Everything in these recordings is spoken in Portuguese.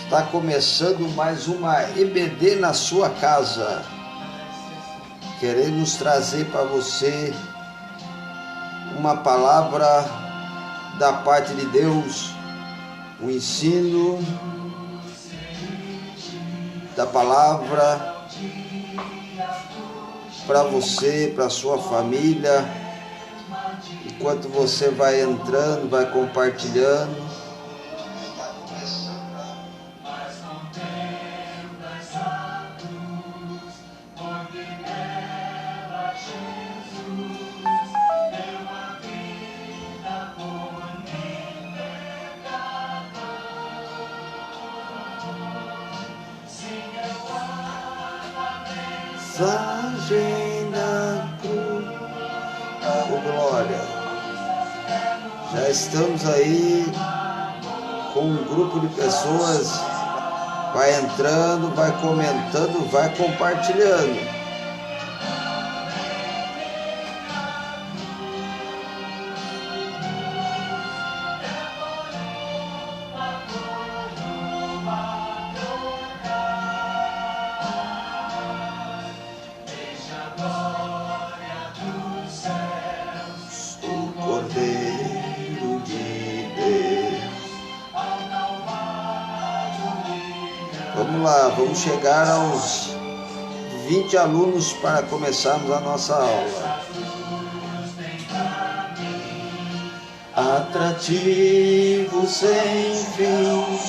Está começando mais uma EBD na sua casa. Queremos trazer para você uma palavra da parte de Deus, um ensino da palavra para você, para sua família. Enquanto você vai entrando, vai compartilhando. Oh, glória! Já estamos aí com um grupo de pessoas. Vai entrando, vai comentando, vai compartilhando. Cordeiro de Deus. Vamos lá, vamos chegar aos 20 alunos para começarmos a nossa aula. Atrativo sem fim.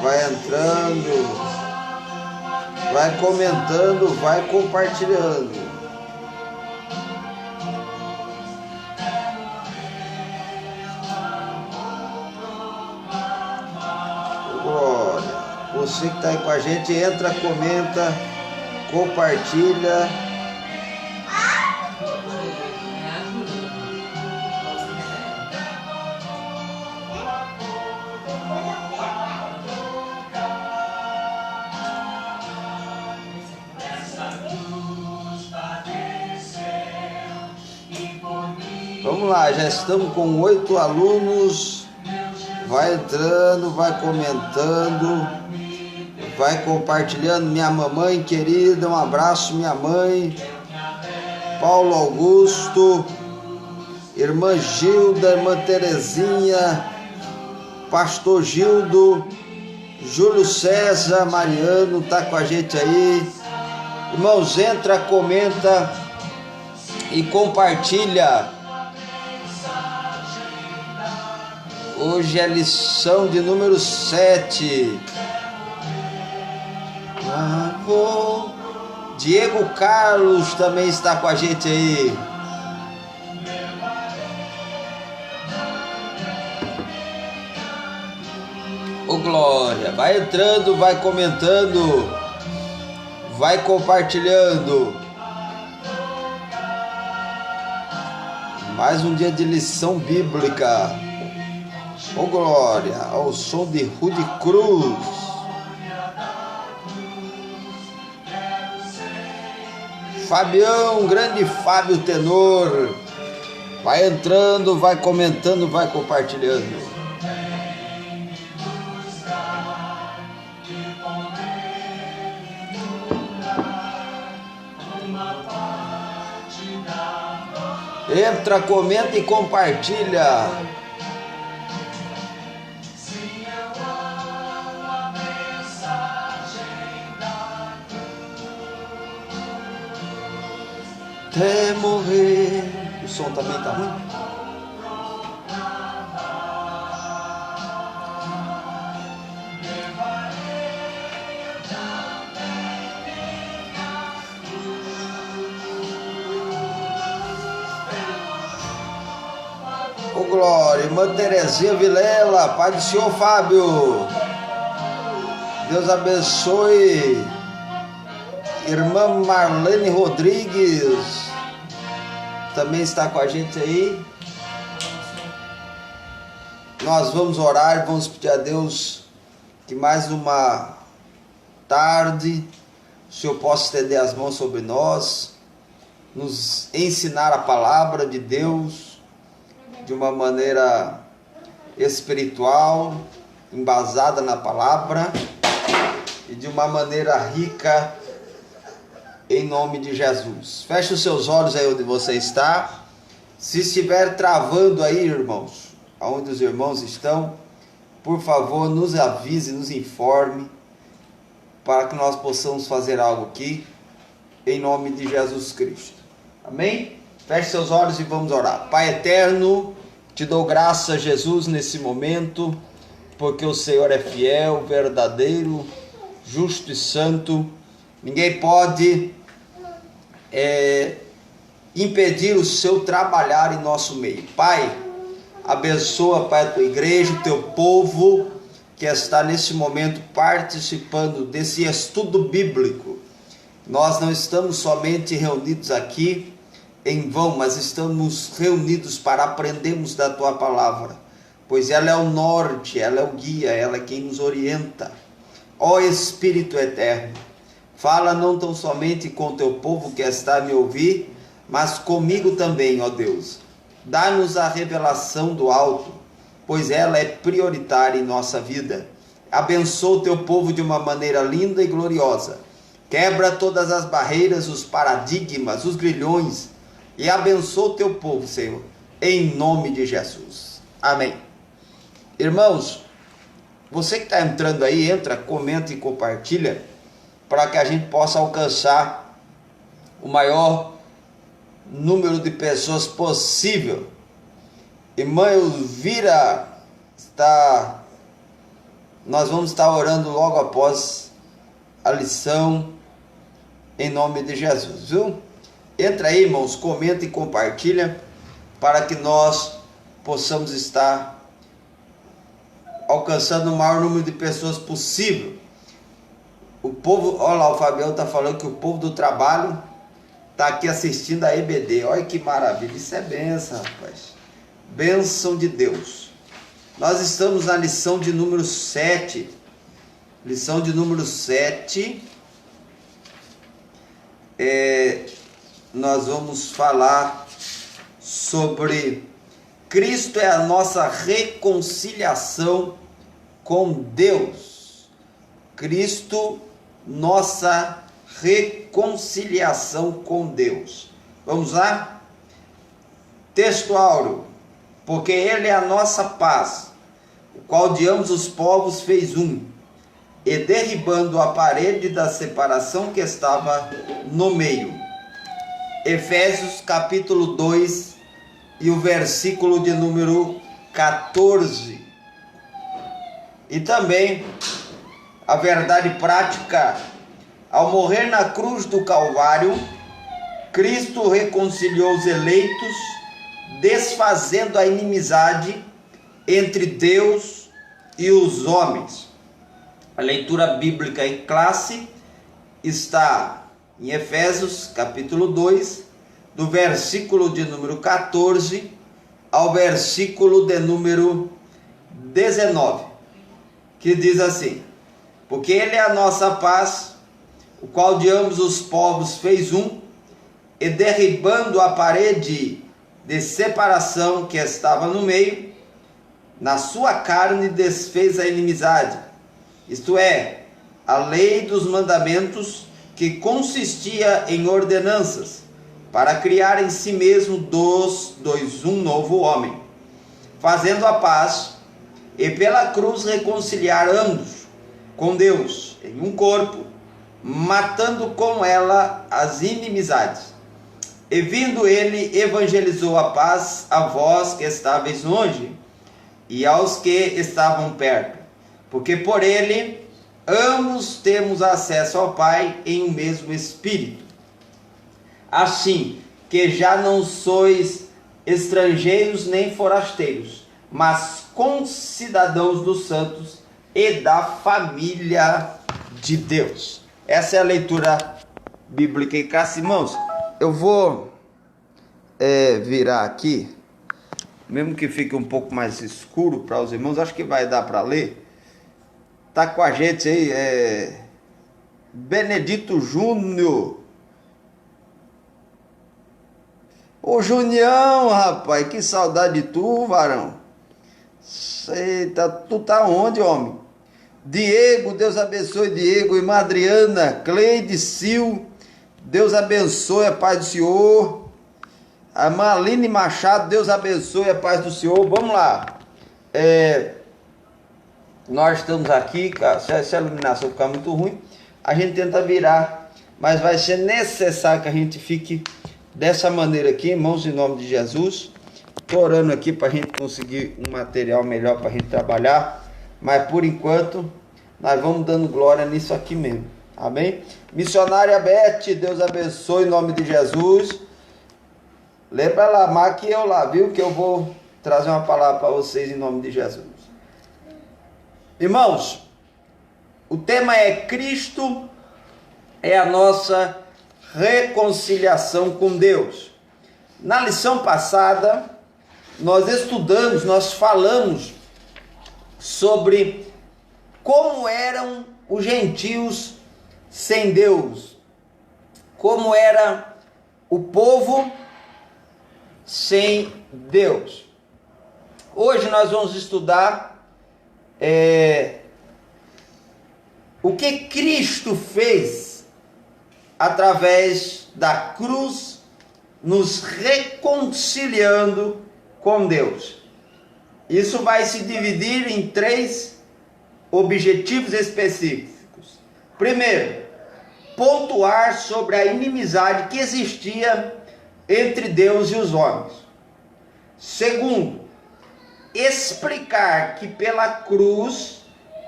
Vai entrando, vai comentando, vai compartilhando. Glória! Você que está aí com a gente, entra, comenta, compartilha. Vamos lá, já estamos com 8 alunos. Vai entrando, vai comentando, vai compartilhando. Minha mamãe querida, um abraço, minha mãe. Paulo Augusto, irmã Gilda, irmã Terezinha, pastor Gildo, Júlio César, Mariano, tá com a gente aí. Irmãos, entra, comenta e compartilha. Hoje é a lição de número 7. Diego Carlos também está com a gente aí. Ô glória! Vai entrando, vai comentando, vai compartilhando. Mais um dia de lição bíblica. Oh glória, ao som de Rude Cruz. Fabião, grande Fábio Tenor. Vai entrando, vai comentando, vai compartilhando. Entra, comenta e compartilha. Até morrer. O som também tá ruim? Ô glória, irmã Terezinha Vilela, Pai do Senhor Fábio. Deus abençoe. Irmã Marlene Rodrigues também está com a gente aí. Nós vamos orar, vamos pedir a Deus que mais uma tarde o Senhor possa estender as mãos sobre nós nos ensinar a palavra de Deus de uma maneira espiritual, embasada na palavra e de uma maneira rica, em nome de Jesus. Feche os seus olhos aí onde você está. Se estiver travando aí, irmãos, aonde os irmãos estão, por favor, nos avise, nos informe, para que nós possamos fazer algo aqui, em nome de Jesus Cristo. Amém? Feche seus olhos e vamos orar. Pai eterno, te dou graça, Jesus, nesse momento, porque o Senhor é fiel, verdadeiro, justo e santo. Ninguém pode impedir o seu trabalhar em nosso meio. Pai, abençoa, Pai, a tua igreja, o teu povo que está nesse momento participando desse estudo bíblico. Nós não estamos somente reunidos aqui em vão, mas estamos reunidos para aprendermos da tua palavra, pois ela é o norte, ela é o guia, ela é quem nos orienta. Ó Espírito eterno, fala não tão somente com o teu povo que está a me ouvir, mas comigo também, ó Deus. Dá-nos a revelação do alto, pois ela é prioritária em nossa vida. Abençoa o teu povo de uma maneira linda e gloriosa. Quebra todas as barreiras, os paradigmas, os grilhões, e abençoa o teu povo, Senhor, em nome de Jesus. Amém. Irmãos, você que está entrando aí, entra, comenta e compartilha, para que a gente possa alcançar o maior número de pessoas possível. Irmã Elvira, nós vamos estar orando logo após a lição, em nome de Jesus, viu? Entra aí, irmãos, comenta e compartilha, para que nós possamos estar alcançando o maior número de pessoas possível. O povo, olha lá, o Fabião está falando que o povo do trabalho está aqui assistindo a EBD. Olha que maravilha, isso é bênção, rapaz. Bênção de Deus. Nós estamos na lição de número 7. Lição de número 7. Nós vamos falar sobre Cristo é a nossa reconciliação com Deus. Cristo, nossa reconciliação com Deus. Vamos lá? Texto áureo. Porque Ele é a nossa paz, o qual de ambos os povos fez um, e derribando a parede da separação que estava no meio. Efésios capítulo 2 e o versículo de número 14. E também a verdade prática: ao morrer na cruz do Calvário, Cristo reconciliou os eleitos, desfazendo a inimizade entre Deus e os homens. A leitura bíblica em classe está em Efésios capítulo 2, do versículo de número 14 ao versículo de número 19, que diz assim: porque Ele é a nossa paz, o qual de ambos os povos fez um, e derribando a parede de separação que estava no meio, na sua carne desfez a inimizade, isto é, a lei dos mandamentos, que consistia em ordenanças, para criar em si mesmo dos dois um novo homem, fazendo a paz, e pela cruz reconciliar ambos com Deus em um corpo, matando com ela as inimizades. E vindo ele, evangelizou a paz a vós que estáveis longe, e aos que estavam perto, porque por ele ambos temos acesso ao Pai em um mesmo Espírito. Assim que já não sois estrangeiros nem forasteiros, mas concidadãos dos santos e da família de Deus. Essa é a leitura bíblica em classe. Irmãos, eu vou virar aqui, mesmo que fique um pouco mais escuro para os irmãos, acho que vai dar para ler. Tá com a gente aí, Benedito Júnior. Ô Junião, rapaz, que saudade de tu, varão. Eita, tu tá onde, homem? Diego, Deus abençoe Diego, irmã Adriana, Cleide, Sil, Deus abençoe, a paz do Senhor. A irmã Aline Machado, Deus abençoe, a paz do Senhor. Vamos lá. Nós estamos aqui, se a iluminação ficar muito ruim, a gente tenta virar, mas vai ser necessário que a gente fique dessa maneira aqui, irmãos, em nome de Jesus. Estou orando aqui para a gente conseguir um material melhor para a gente trabalhar, mas por enquanto nós vamos dando glória nisso aqui mesmo, amém? Missionária Beth, Deus abençoe em nome de Jesus. Lembra lá, marque eu lá, viu, que eu vou trazer uma palavra para vocês em nome de Jesus. Irmãos, o tema é Cristo é a nossa reconciliação com Deus. Na lição passada, nós estudamos, nós falamos sobre como eram os gentios sem Deus, como era o povo sem Deus. Hoje nós vamos estudar o que Cristo fez através da cruz, nos reconciliando com Deus. Isso vai se dividir em 3 objetivos específicos. Primeiro, pontuar sobre a inimizade que existia entre Deus e os homens. Segundo, explicar que pela cruz,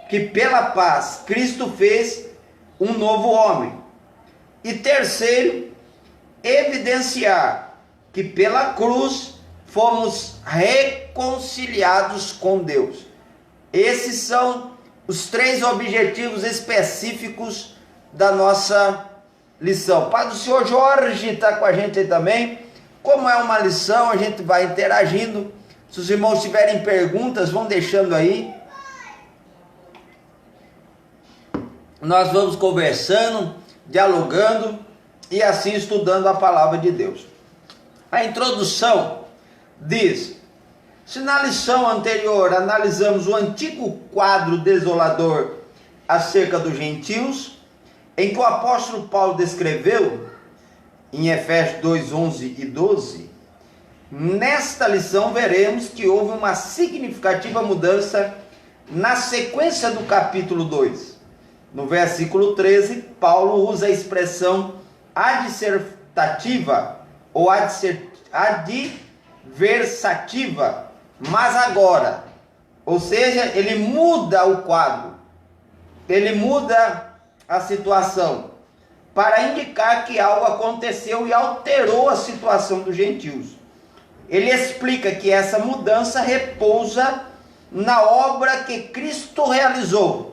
que pela paz, Cristo fez um novo homem. E terceiro, evidenciar que pela cruz fomos reconciliados com Deus. Esses são os 3 objetivos específicos da nossa lição. Pai do Senhor Jorge está com a gente aí também. Como é uma lição, a gente vai interagindo. Se os irmãos tiverem perguntas, vão deixando aí. Nós vamos conversando, dialogando e assim estudando a palavra de Deus. A introdução diz: se na lição anterior analisamos o antigo quadro desolador acerca dos gentios, em que o apóstolo Paulo descreveu em Efésios 2, 11 e 12, nesta lição veremos que houve uma significativa mudança na sequência do capítulo 2. No versículo 13, Paulo usa a expressão adversativa ou adversativa, mas agora. Ou seja, ele muda o quadro, ele muda a situação, para indicar que algo aconteceu e alterou a situação dos gentios. Ele explica que essa mudança repousa na obra que Cristo realizou.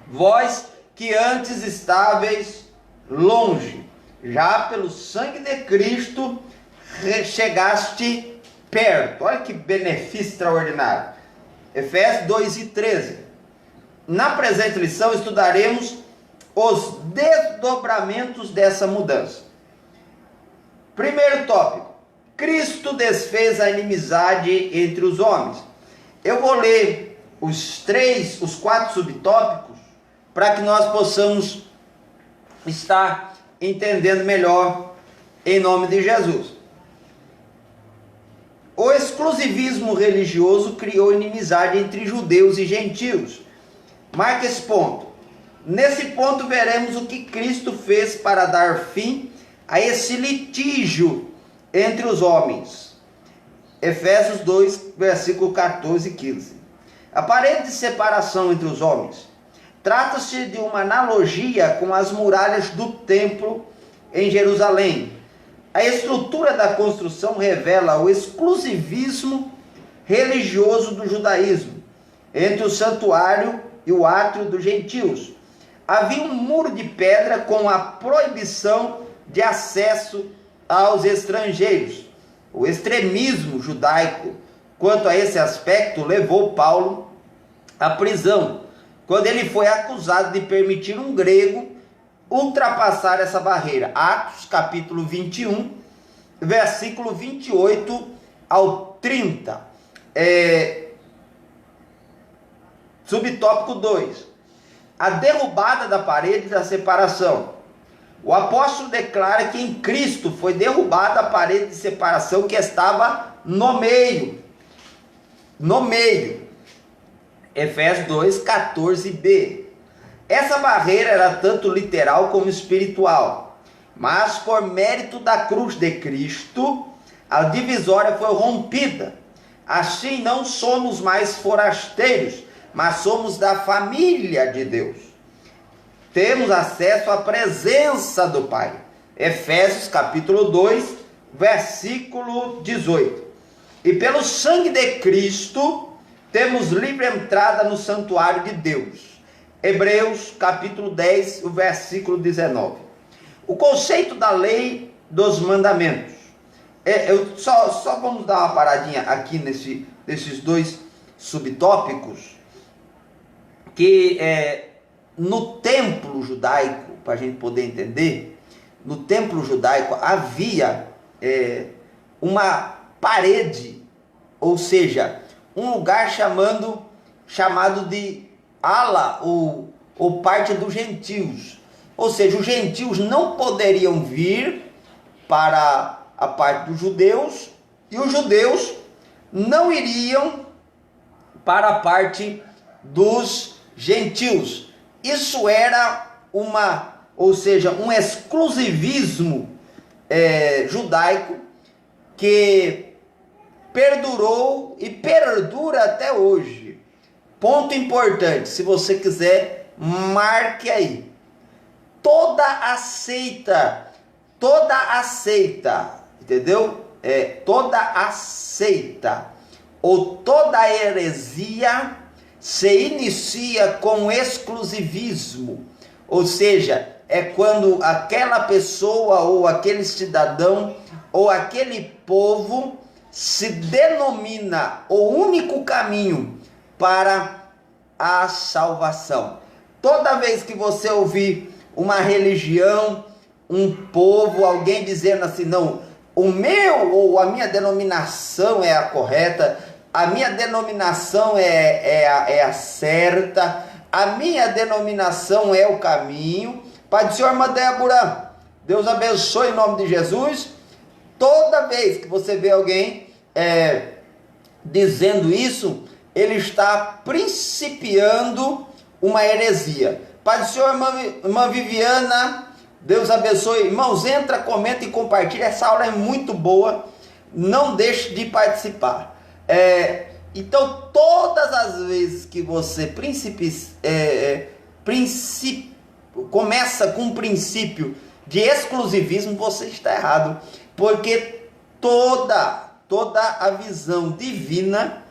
Vós que antes estáveis longe, já pelo sangue de Cristo chegaste perto. Olha que benefício extraordinário. Efésios 2 e 13. Na presente lição estudaremos os desdobramentos dessa mudança. Primeiro tópico: Cristo desfez a inimizade entre os homens. Eu vou ler os 4 subtópicos para que nós possamos estar entendendo melhor em nome de Jesus. O exclusivismo religioso criou inimizade entre judeus e gentios. Marque esse ponto. Nesse ponto veremos o que Cristo fez para dar fim a esse litígio entre os homens. Efésios 2, versículo 14 e 15. A parede de separação entre os homens trata-se de uma analogia com as muralhas do templo em Jerusalém. A estrutura da construção revela o exclusivismo religioso do judaísmo entre o santuário e o átrio dos gentios. Havia um muro de pedra com a proibição de acesso aos estrangeiros. O extremismo judaico quanto a esse aspecto levou Paulo à prisão, quando ele foi acusado de permitir um grego ultrapassar essa barreira. Atos capítulo 21, versículo 28 ao 30. Subtópico 2. A derrubada da parede da separação. O apóstolo declara que em Cristo foi derrubada a parede de separação que estava no meio. No meio. Efésios 2, 14b. Essa barreira era tanto literal como espiritual. Mas por mérito da cruz de Cristo, a divisória foi rompida. Assim não somos mais forasteiros, mas somos da família de Deus. Temos acesso à presença do Pai. Efésios capítulo 2, versículo 18. E pelo sangue de Cristo, temos livre entrada no santuário de Deus. Hebreus capítulo 10, o versículo 19. O conceito da lei dos mandamentos. Só vamos dar uma paradinha aqui nesses dois subtópicos. Que no templo judaico, para a gente poder entender, no templo judaico havia uma parede, ou seja, um lugar chamado de ala, ou parte dos gentios. Ou seja, os gentios não poderiam vir para a parte dos judeus, e os judeus não iriam para a parte dos gentios. Isso era um exclusivismo judaico que perdurou e perdura até hoje. Ponto importante, se você quiser, marque aí. Toda a seita, entendeu? Toda a seita ou toda heresia se inicia com exclusivismo, ou seja, é quando aquela pessoa ou aquele cidadão ou aquele povo se denomina o único caminho para a salvação. Toda vez que você ouvir uma religião, um povo, alguém dizendo assim, não, o meu ou a minha denominação é a correta, a minha denominação é a certa, a minha denominação é o caminho. Pai do Senhor, irmã Débora, Deus abençoe em nome de Jesus. Toda vez que você vê alguém dizendo isso, ele está principiando uma heresia. Pai do Senhor, irmã Viviana, Deus abençoe. Irmãos, entra, comenta e compartilha. Essa aula é muito boa. Não deixe de participar. Então, todas as vezes que você começa com um princípio de exclusivismo, você está errado. Porque toda a visão divina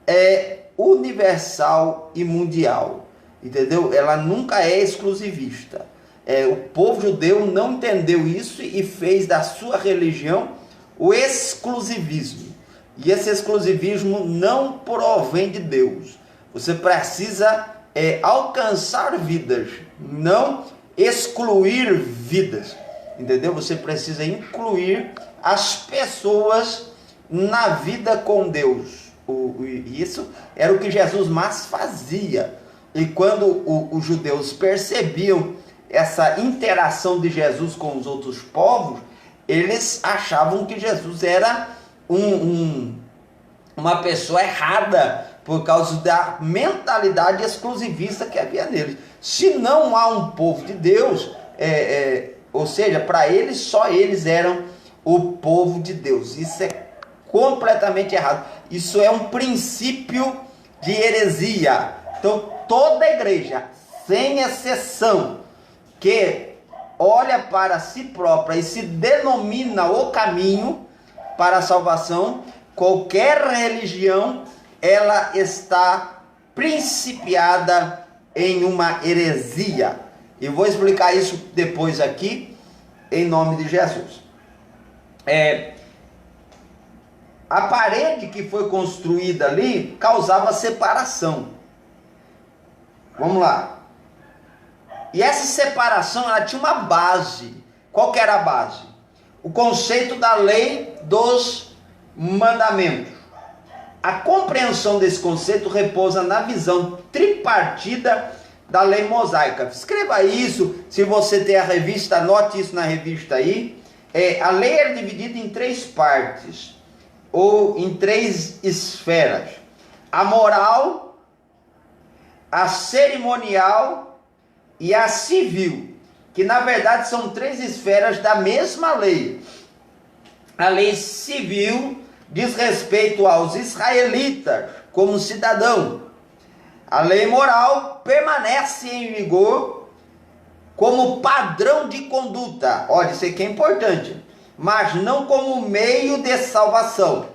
é universal e mundial. Entendeu? Ela nunca é exclusivista. O povo judeu não entendeu isso e fez da sua religião o exclusivismo. E esse exclusivismo não provém de Deus. Você precisa alcançar vidas, não excluir vidas. Entendeu? Você precisa incluir as pessoas na vida com Deus. Isso era o que Jesus mais fazia. E quando os judeus percebiam essa interação de Jesus com os outros povos, eles achavam que Jesus era uma pessoa errada por causa da mentalidade exclusivista que havia neles. Se não há um povo de Deus, ou seja, para eles, só eles eram o povo de Deus. Isso é completamente errado. Isso é um princípio de heresia. Então, toda igreja, sem exceção, que olha para si própria e se denomina o caminho para a salvação, qualquer religião, ela está principiada em uma heresia. E vou explicar isso depois aqui, em nome de Jesus. A parede que foi construída ali causava separação. Vamos lá. E essa separação, ela tinha uma base. Qual que era a base? o conceito da lei dos mandamentos. A compreensão desse conceito repousa na visão tripartida da lei mosaica. Escreva isso, se você tem a revista, anote isso na revista aí. A lei é dividida em 3 partes, ou em 3 esferas: a moral, a cerimonial e a civil, que na verdade são 3 esferas da mesma lei. A lei civil diz respeito aos israelitas como cidadão. A lei moral permanece em vigor como padrão de conduta. Olha, isso aqui é importante, mas não como meio de salvação.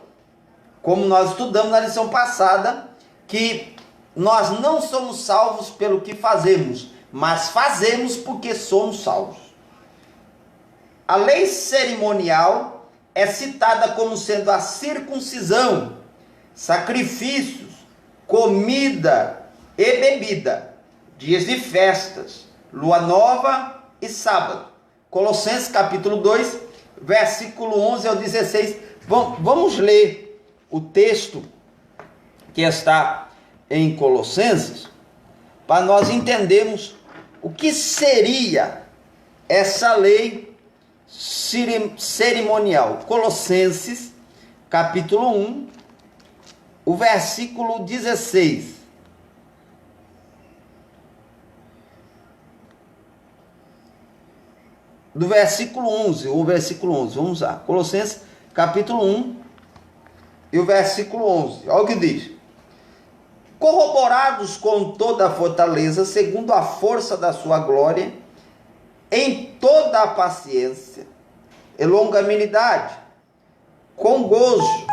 Como nós estudamos na lição passada, que nós não somos salvos pelo que fazemos, mas fazemos porque somos salvos. A lei cerimonial é citada como sendo a circuncisão, sacrifícios, comida e bebida, dias de festas, lua nova e sábado. Colossenses capítulo 2, versículo 11 ao 16. Vamos ler o texto que está em Colossenses, para nós entendermos o que seria essa lei cerimonial. Colossenses capítulo 1, o versículo 16. Do versículo 11, o versículo 11, vamos lá. Colossenses capítulo 1 e o versículo 11. Olha o que diz: corroborados com toda a fortaleza, segundo a força da sua glória, em toda a paciência e longanimidade, com gozo,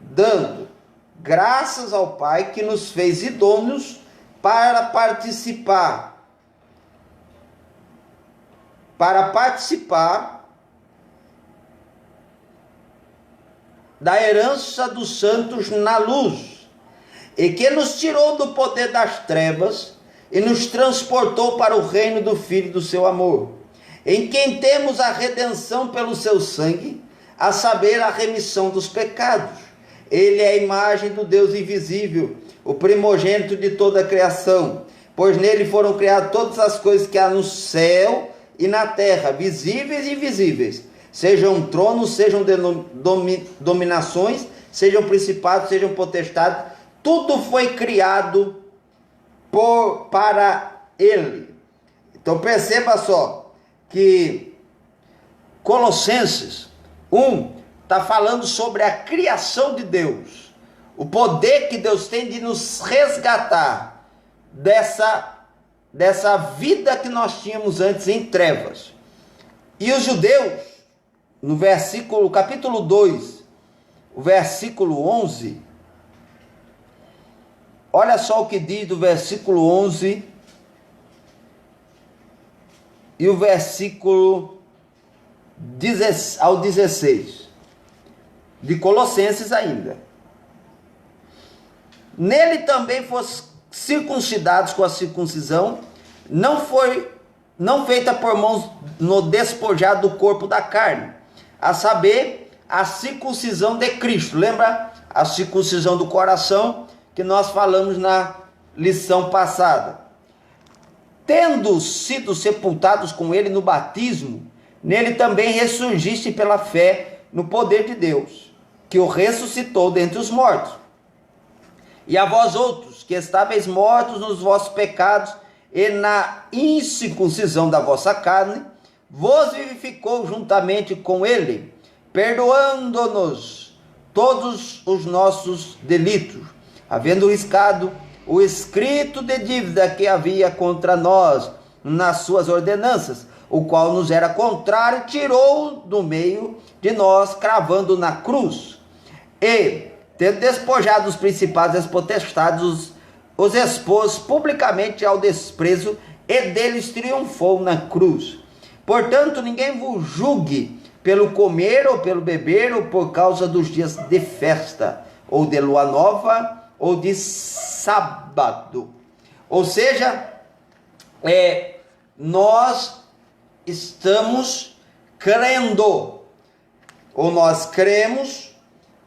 dando graças ao Pai que nos fez idôneos para participar da herança dos santos na luz, e que nos tirou do poder das trevas e nos transportou para o reino do Filho do seu amor, em quem temos a redenção pelo seu sangue, a saber, a remissão dos pecados. Ele é a imagem do Deus invisível, o primogênito de toda a criação, pois nele foram criadas todas as coisas que há no céu e na terra, visíveis e invisíveis, sejam tronos, sejam dominações, sejam principados, sejam potestades, tudo foi criado para ele. Então perceba só que Colossenses 1 está falando sobre a criação de Deus, o poder que Deus tem de nos resgatar dessa vida que nós tínhamos antes em trevas. E os judeus, no capítulo 2, o versículo 11, olha só o que diz do versículo 11 e o versículo ao 16, de Colossenses ainda. Nele também fosse circuncidados com a circuncisão, não feita por mãos, no despojado do corpo da carne, a saber, a circuncisão de Cristo. Lembra a circuncisão do coração que nós falamos na lição passada? Tendo sido sepultados com ele no batismo, nele também ressurgiste pela fé no poder de Deus, que o ressuscitou dentre os mortos. E a vós outros, que estáveis mortos nos vossos pecados e na incircuncisão da vossa carne, vos vivificou juntamente com ele, perdoando-nos todos os nossos delitos, havendo riscado o escrito de dívida que havia contra nós nas suas ordenanças, o qual nos era contrário, tirou do meio de nós, cravando na cruz. E, tendo despojado os principados e as potestades, os expôs publicamente ao desprezo, e deles triunfou na cruz. Portanto, ninguém vos julgue pelo comer ou pelo beber, ou por causa dos dias de festa, ou de lua nova, ou de sábado. Ou seja, nós estamos crendo ou nós cremos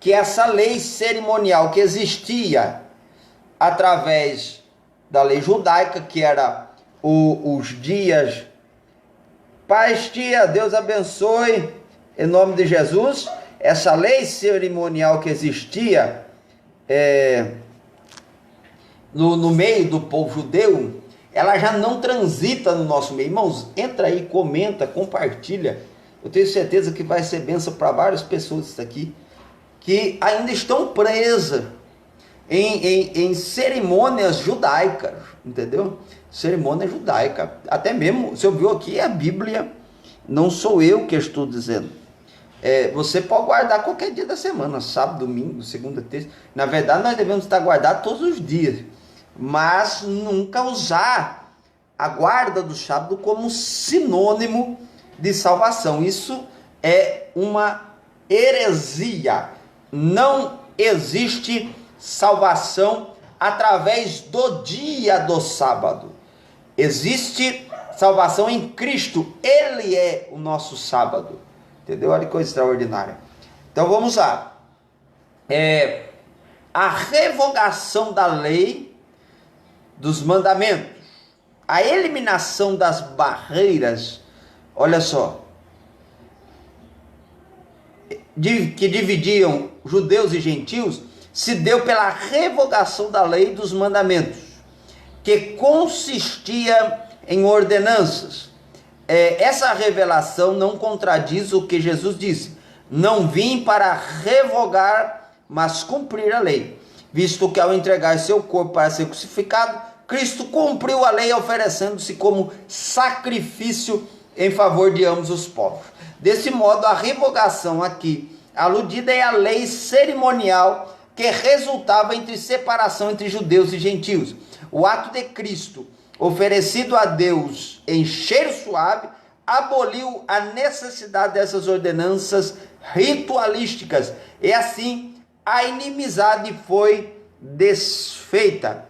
que essa lei cerimonial que existia através da lei judaica, que era os dias, paz tia, Deus abençoe, em nome de Jesus, essa lei cerimonial que existia no meio do povo judeu, ela já não transita no nosso meio. Irmãos, entra aí, comenta, compartilha. Eu tenho certeza que vai ser bênção para várias pessoas isso aqui, que ainda estão presas em cerimônias judaicas, entendeu? Cerimônia judaica. Até mesmo, você ouviu aqui, é a Bíblia, não sou eu que estou dizendo. Você pode guardar qualquer dia da semana, sábado, domingo, segunda, terça. Na verdade, nós devemos estar guardados todos os dias, mas nunca usar a guarda do sábado como sinônimo de salvação. Isso é uma heresia. Não existe salvação através do dia do sábado. Existe salvação em Cristo. Ele é o nosso sábado. Entendeu? Olha que coisa extraordinária. Então vamos lá. A revogação da lei, dos mandamentos, a eliminação das barreiras, olha só, que dividiam judeus e gentios, se deu pela revogação da lei dos mandamentos, que consistia em ordenanças. Essa revelação não contradiz o que Jesus disse: não vim para revogar, mas cumprir a lei, visto que ao entregar seu corpo para ser crucificado, Cristo cumpriu a lei, oferecendo-se como sacrifício em favor de ambos os povos. Desse modo, a revogação aqui aludida é a lei cerimonial que resultava entre separação entre judeus e gentios. O ato de Cristo, oferecido a Deus em cheiro suave, aboliu a necessidade dessas ordenanças ritualísticas, e assim a inimizade foi desfeita.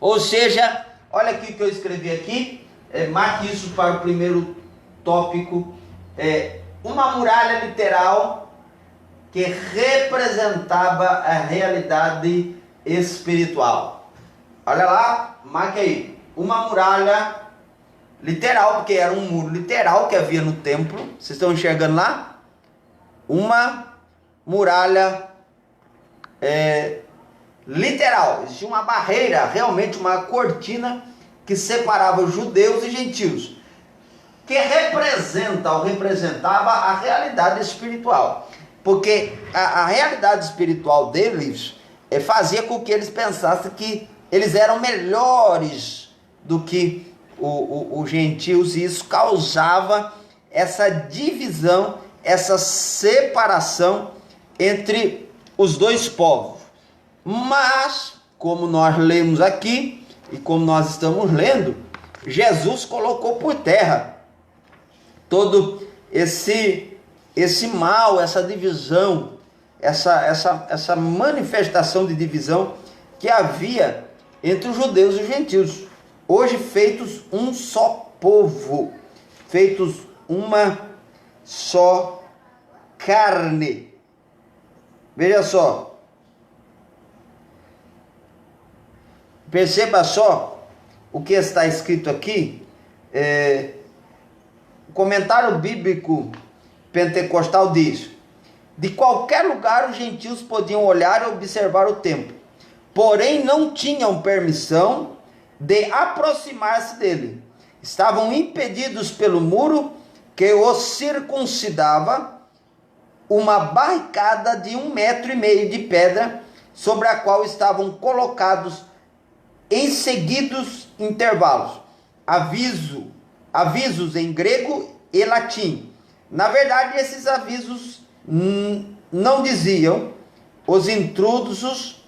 Ou seja, olha aqui o que eu escrevi aqui, marque isso para o primeiro tópico, uma muralha literal que representava a realidade espiritual. Olha lá, marque aí, uma muralha literal, porque era um muro literal que havia no templo. Vocês estão enxergando lá? Uma muralha literal. Existia uma barreira, realmente uma cortina que separava os judeus e gentios, que representava a realidade espiritual, porque a realidade espiritual deles fazia com que eles pensassem que eles eram melhores do que os gentios, e isso causava essa divisão, essa separação entre os dois povos. Mas, como nós lemos aqui, e como nós estamos lendo, Jesus colocou por terra todo esse mal, essa divisão, essa manifestação de divisão que havia entre os judeus e os gentios, hoje feitos um só povo, feitos uma só carne. Veja só, perceba só o que está escrito aqui. O comentário bíblico pentecostal diz: de qualquer lugar os gentios podiam olhar e observar o templo, porém não tinham permissão de aproximar-se dele. Estavam impedidos pelo muro que os circuncidava, uma barricada de 1,5 metros de pedra, sobre a qual estavam colocados em seguidos intervalos avisos em grego e latim. Na verdade, esses avisos não diziam os intrusos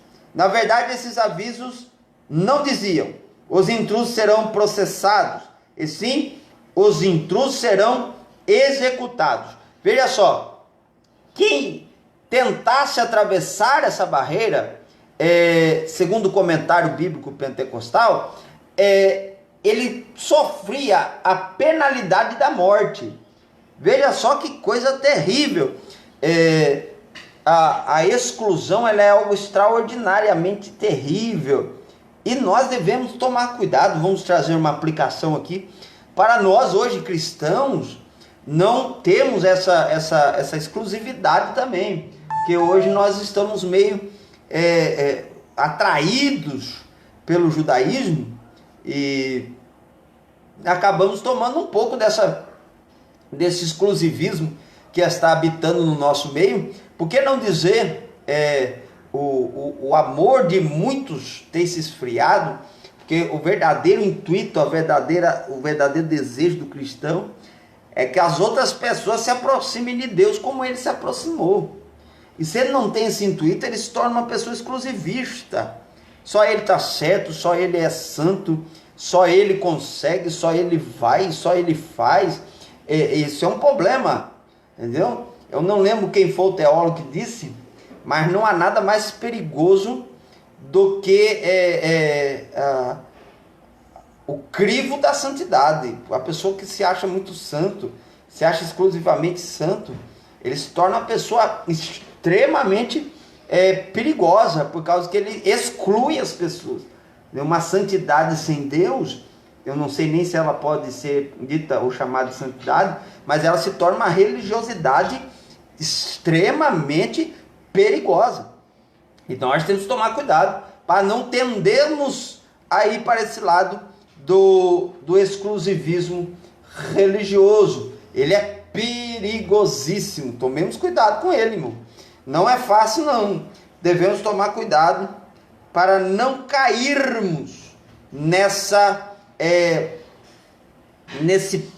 serão processados, e sim, os intrusos serão executados. Veja só, quem tentasse atravessar essa barreira, segundo o comentário bíblico pentecostal, ele sofria a penalidade da morte. Veja só que coisa terrível. a exclusão ela é algo extraordinariamente terrível. E nós devemos tomar cuidado. Vamos trazer uma aplicação aqui. Para nós hoje cristãos, não temos essa exclusividade também. Porque hoje nós estamos meio atraídos pelo judaísmo e acabamos tomando um pouco desse exclusivismo que está habitando no nosso meio. Por que não dizer o amor de muitos tem se esfriado? Porque o verdadeiro intuito, o verdadeiro desejo do cristão é que as outras pessoas se aproximem de Deus como ele se aproximou. E se ele não tem esse intuito, ele se torna uma pessoa exclusivista. Só ele está certo, só ele é santo, só ele consegue, só ele vai, só ele faz. Isso é um problema, entendeu? Eu não lembro quem foi o teólogo que disse, mas não há nada mais perigoso do que o crivo da santidade. A pessoa que se acha muito santo, se acha exclusivamente santo, ele se torna uma pessoa extremamente perigosa, por causa que ele exclui as pessoas. Uma santidade sem Deus, eu não sei nem se ela pode ser dita ou chamada de santidade, mas ela se torna uma religiosidade extremamente perigosa. Então nós temos que tomar cuidado para não tendermos a ir para esse lado do exclusivismo religioso. Ele é perigosíssimo. Tomemos cuidado com ele, irmão. Não é fácil, não. Devemos tomar cuidado para não cairmos nesse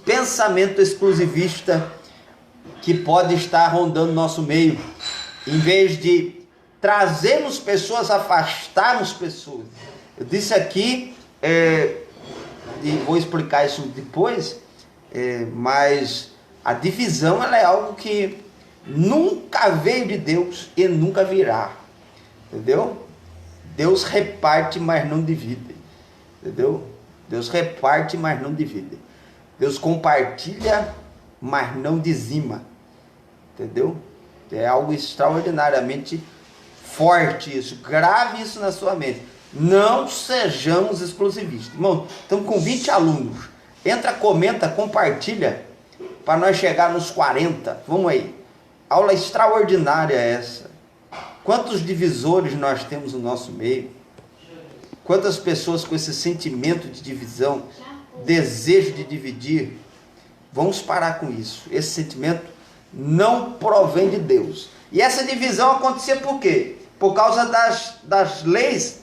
pensamento exclusivista que pode estar rondando nosso meio. Em vez de trazermos pessoas, afastarmos pessoas. Eu disse aqui, e vou explicar isso depois, mas a divisão ela é algo que nunca veio de Deus e nunca virá. Entendeu? Deus reparte, mas não divide. Entendeu? Deus reparte, mas não divide. Deus compartilha, mas não dizima. Entendeu? É algo extraordinariamente forte isso. Grave isso na sua mente. Não sejamos exclusivistas. Irmão, estamos com 20 alunos. Entra, comenta, compartilha, para nós chegar nos 40. Vamos aí. Aula extraordinária essa. Quantos divisores nós temos no nosso meio? Quantas pessoas com esse sentimento de divisão, desejo de dividir? Vamos parar com isso. Esse sentimento não provém de Deus. E essa divisão acontecia por quê? Por causa das leis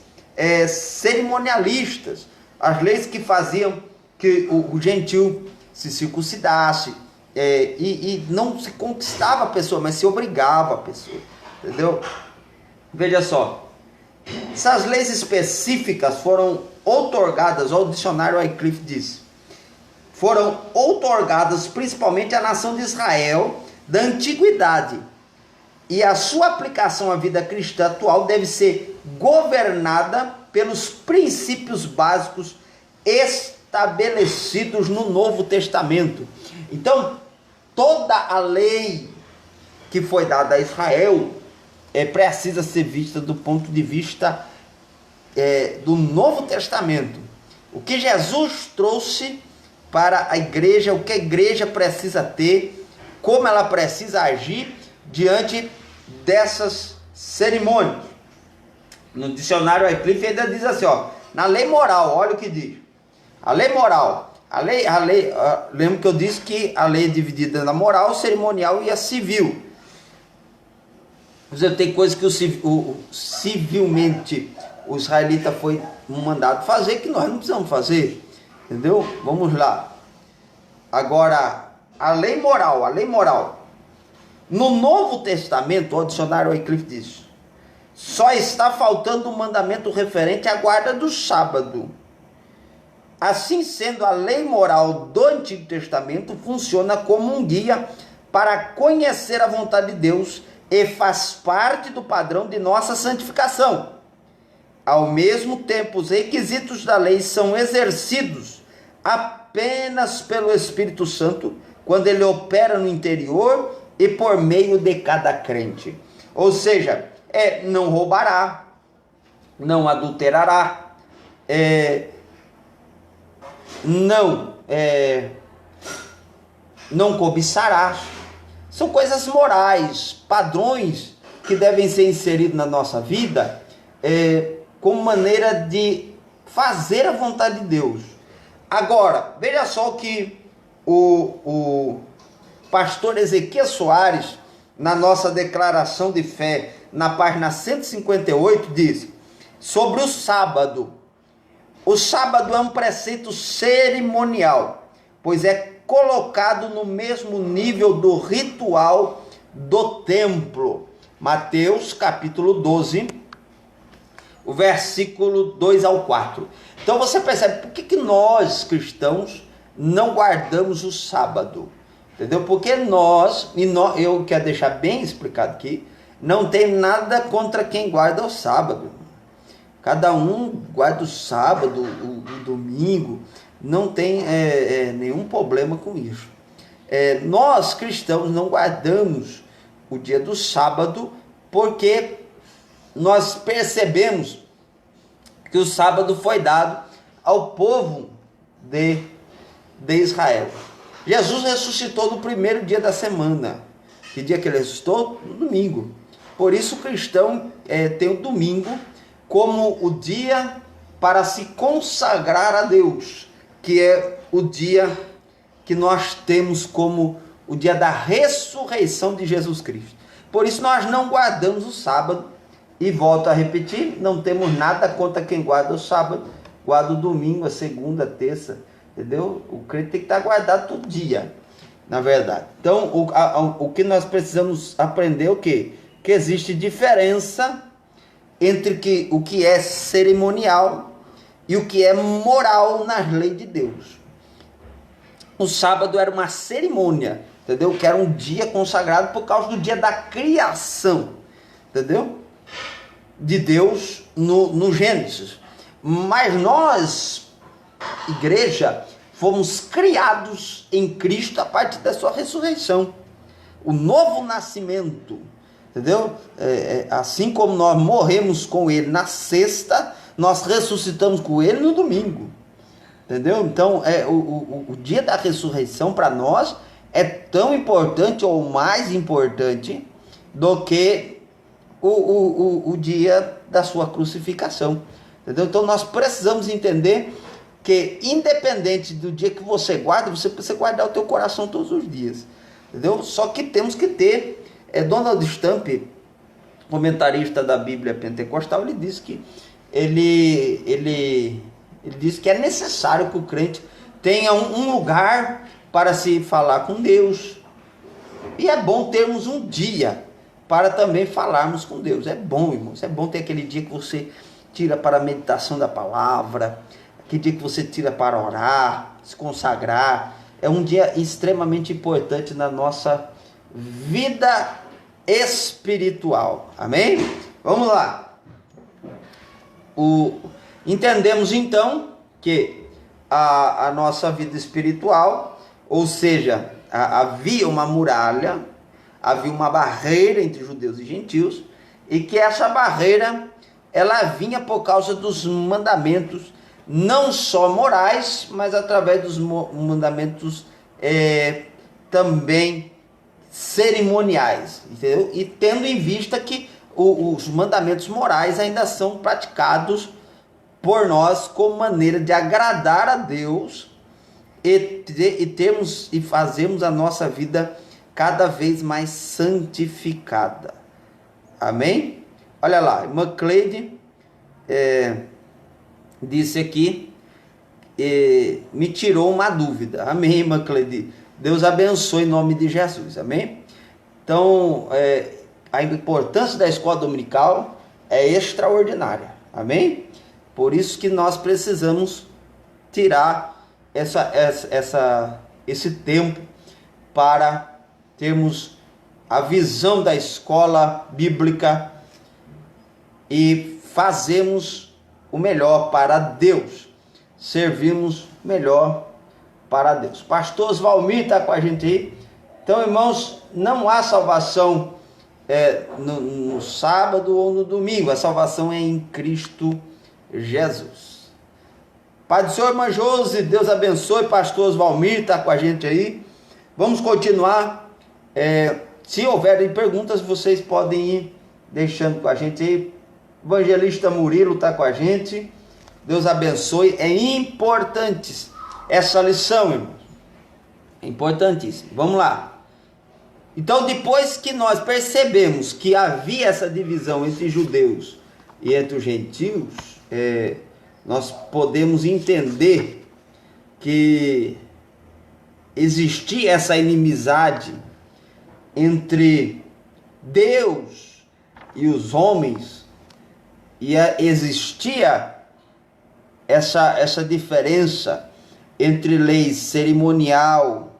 cerimonialistas. As leis que faziam que o gentil se circuncidasse. E não se conquistava a pessoa, mas se obrigava a pessoa. Entendeu? Veja só. Essas leis específicas foram outorgadas, olha o dicionário Wycliffe diz, foram outorgadas principalmente à nação de Israel da antiguidade. E a sua aplicação à vida cristã atual deve ser governada pelos princípios básicos estabelecidos no Novo Testamento. Então, toda a lei que foi dada a Israel precisa ser vista do ponto de vista do Novo Testamento. O que Jesus trouxe para a igreja, o que a igreja precisa ter, como ela precisa agir diante dessas cerimônias. No dicionário Wycliffe ainda diz assim, na lei moral, olha o que diz. A lei moral, lembra que eu disse que a lei é dividida na moral, cerimonial e a civil. Tem coisas que civilmente o israelita foi mandado fazer que nós não precisamos fazer. Entendeu? Vamos lá. Agora, a lei moral. No Novo Testamento, o dicionário Wycliffe diz, só está faltando um mandamento referente à guarda do sábado. Assim sendo, a lei moral do Antigo Testamento funciona como um guia para conhecer a vontade de Deus e faz parte do padrão de nossa santificação. Ao mesmo tempo, os requisitos da lei são exercidos apenas pelo Espírito Santo, quando ele opera no interior e por meio de cada crente. Ou seja, não roubará, não adulterará, não cobiçará. São coisas morais, padrões que devem ser inseridos na nossa vida como maneira de fazer a vontade de Deus. Agora, veja só o que o pastor Ezequiel Soares, na nossa declaração de fé, na página 158, diz sobre o sábado. O sábado é um preceito cerimonial, pois é colocado no mesmo nível do ritual do templo. Mateus capítulo 12, o versículo 2 ao 4. Então você percebe por que nós cristãos não guardamos o sábado, entendeu? Porque eu quero deixar bem explicado aqui, não tem nada contra quem guarda o sábado. Cada um guarda o sábado, o domingo, não tem nenhum problema com isso. Nós cristãos não guardamos o dia do sábado porque nós percebemos que o sábado foi dado ao povo de Israel. Jesus ressuscitou no primeiro dia da semana. Que dia que ele ressuscitou? No domingo. Por isso o cristão tem o domingo como o dia para se consagrar a Deus, que é o dia que nós temos como o dia da ressurreição de Jesus Cristo. Por isso nós não guardamos o sábado, e volto a repetir, não temos nada contra quem guarda o sábado, guarda o domingo, a segunda, a terça, entendeu? O crente tem que estar guardado todo dia, na verdade. Então, o que nós precisamos aprender é o quê? Que existe diferença entre o que é cerimonial e o que é moral nas leis de Deus. O sábado era uma cerimônia, entendeu? Que era um dia consagrado por causa do dia da criação, entendeu? De Deus no Gênesis. Mas nós, igreja, fomos criados em Cristo a partir da sua ressurreição. O novo nascimento, entendeu? Assim como nós morremos com ele na sexta, nós ressuscitamos com ele no domingo. Entendeu? Então, o dia da ressurreição para nós é tão importante ou mais importante do que o dia da sua crucificação. Entendeu? Então, nós precisamos entender que, independente do dia que você guarda, você precisa guardar o teu coração todos os dias. Entendeu? Só que temos que ter... Donald Stamp, comentarista da Bíblia Pentecostal, ele diz que ele diz que é necessário que o crente tenha um lugar para se falar com Deus. E é bom termos um dia para também falarmos com Deus. É bom, irmãos. É bom ter aquele dia que você tira para a meditação da palavra, aquele dia que você tira para orar, se consagrar. É um dia extremamente importante na nossa vida espiritual. Amém? Vamos lá. Entendemos então que a nossa vida espiritual, ou seja, havia uma muralha, havia uma barreira entre judeus e gentios, e que essa barreira ela vinha por causa dos mandamentos, não só morais, mas através dos mandamentos também cerimoniais, entendeu? E tendo em vista que os mandamentos morais ainda são praticados por nós como maneira de agradar a Deus e fazermos a nossa vida cada vez mais santificada. Amém? Olha lá, irmã Cleide disse aqui, me tirou uma dúvida. Amém, irmã Cleide? Deus abençoe em nome de Jesus. Amém? Então, a importância da escola dominical é extraordinária. Amém? Por isso que nós precisamos tirar esse tempo para termos a visão da escola bíblica e fazermos o melhor para Deus. Servimos melhor para Deus. Pastor Osvalmir está com a gente aí. Então, irmãos, não há salvação no sábado ou no domingo. A salvação é em Cristo Jesus. Pai do Senhor, irmã Josi, Deus abençoe. Pastor Osvalmir está com a gente aí. Vamos continuar. Se houverem perguntas, vocês podem ir deixando com a gente aí. Evangelista Murilo está com a gente. Deus abençoe. É importante essa lição, irmãos. É importantíssimo. Vamos lá. Então, depois que nós percebemos que havia essa divisão entre judeus e entre os gentios, nós podemos entender que existia essa inimizade entre Deus e os homens, e existia essa diferença entre lei cerimonial,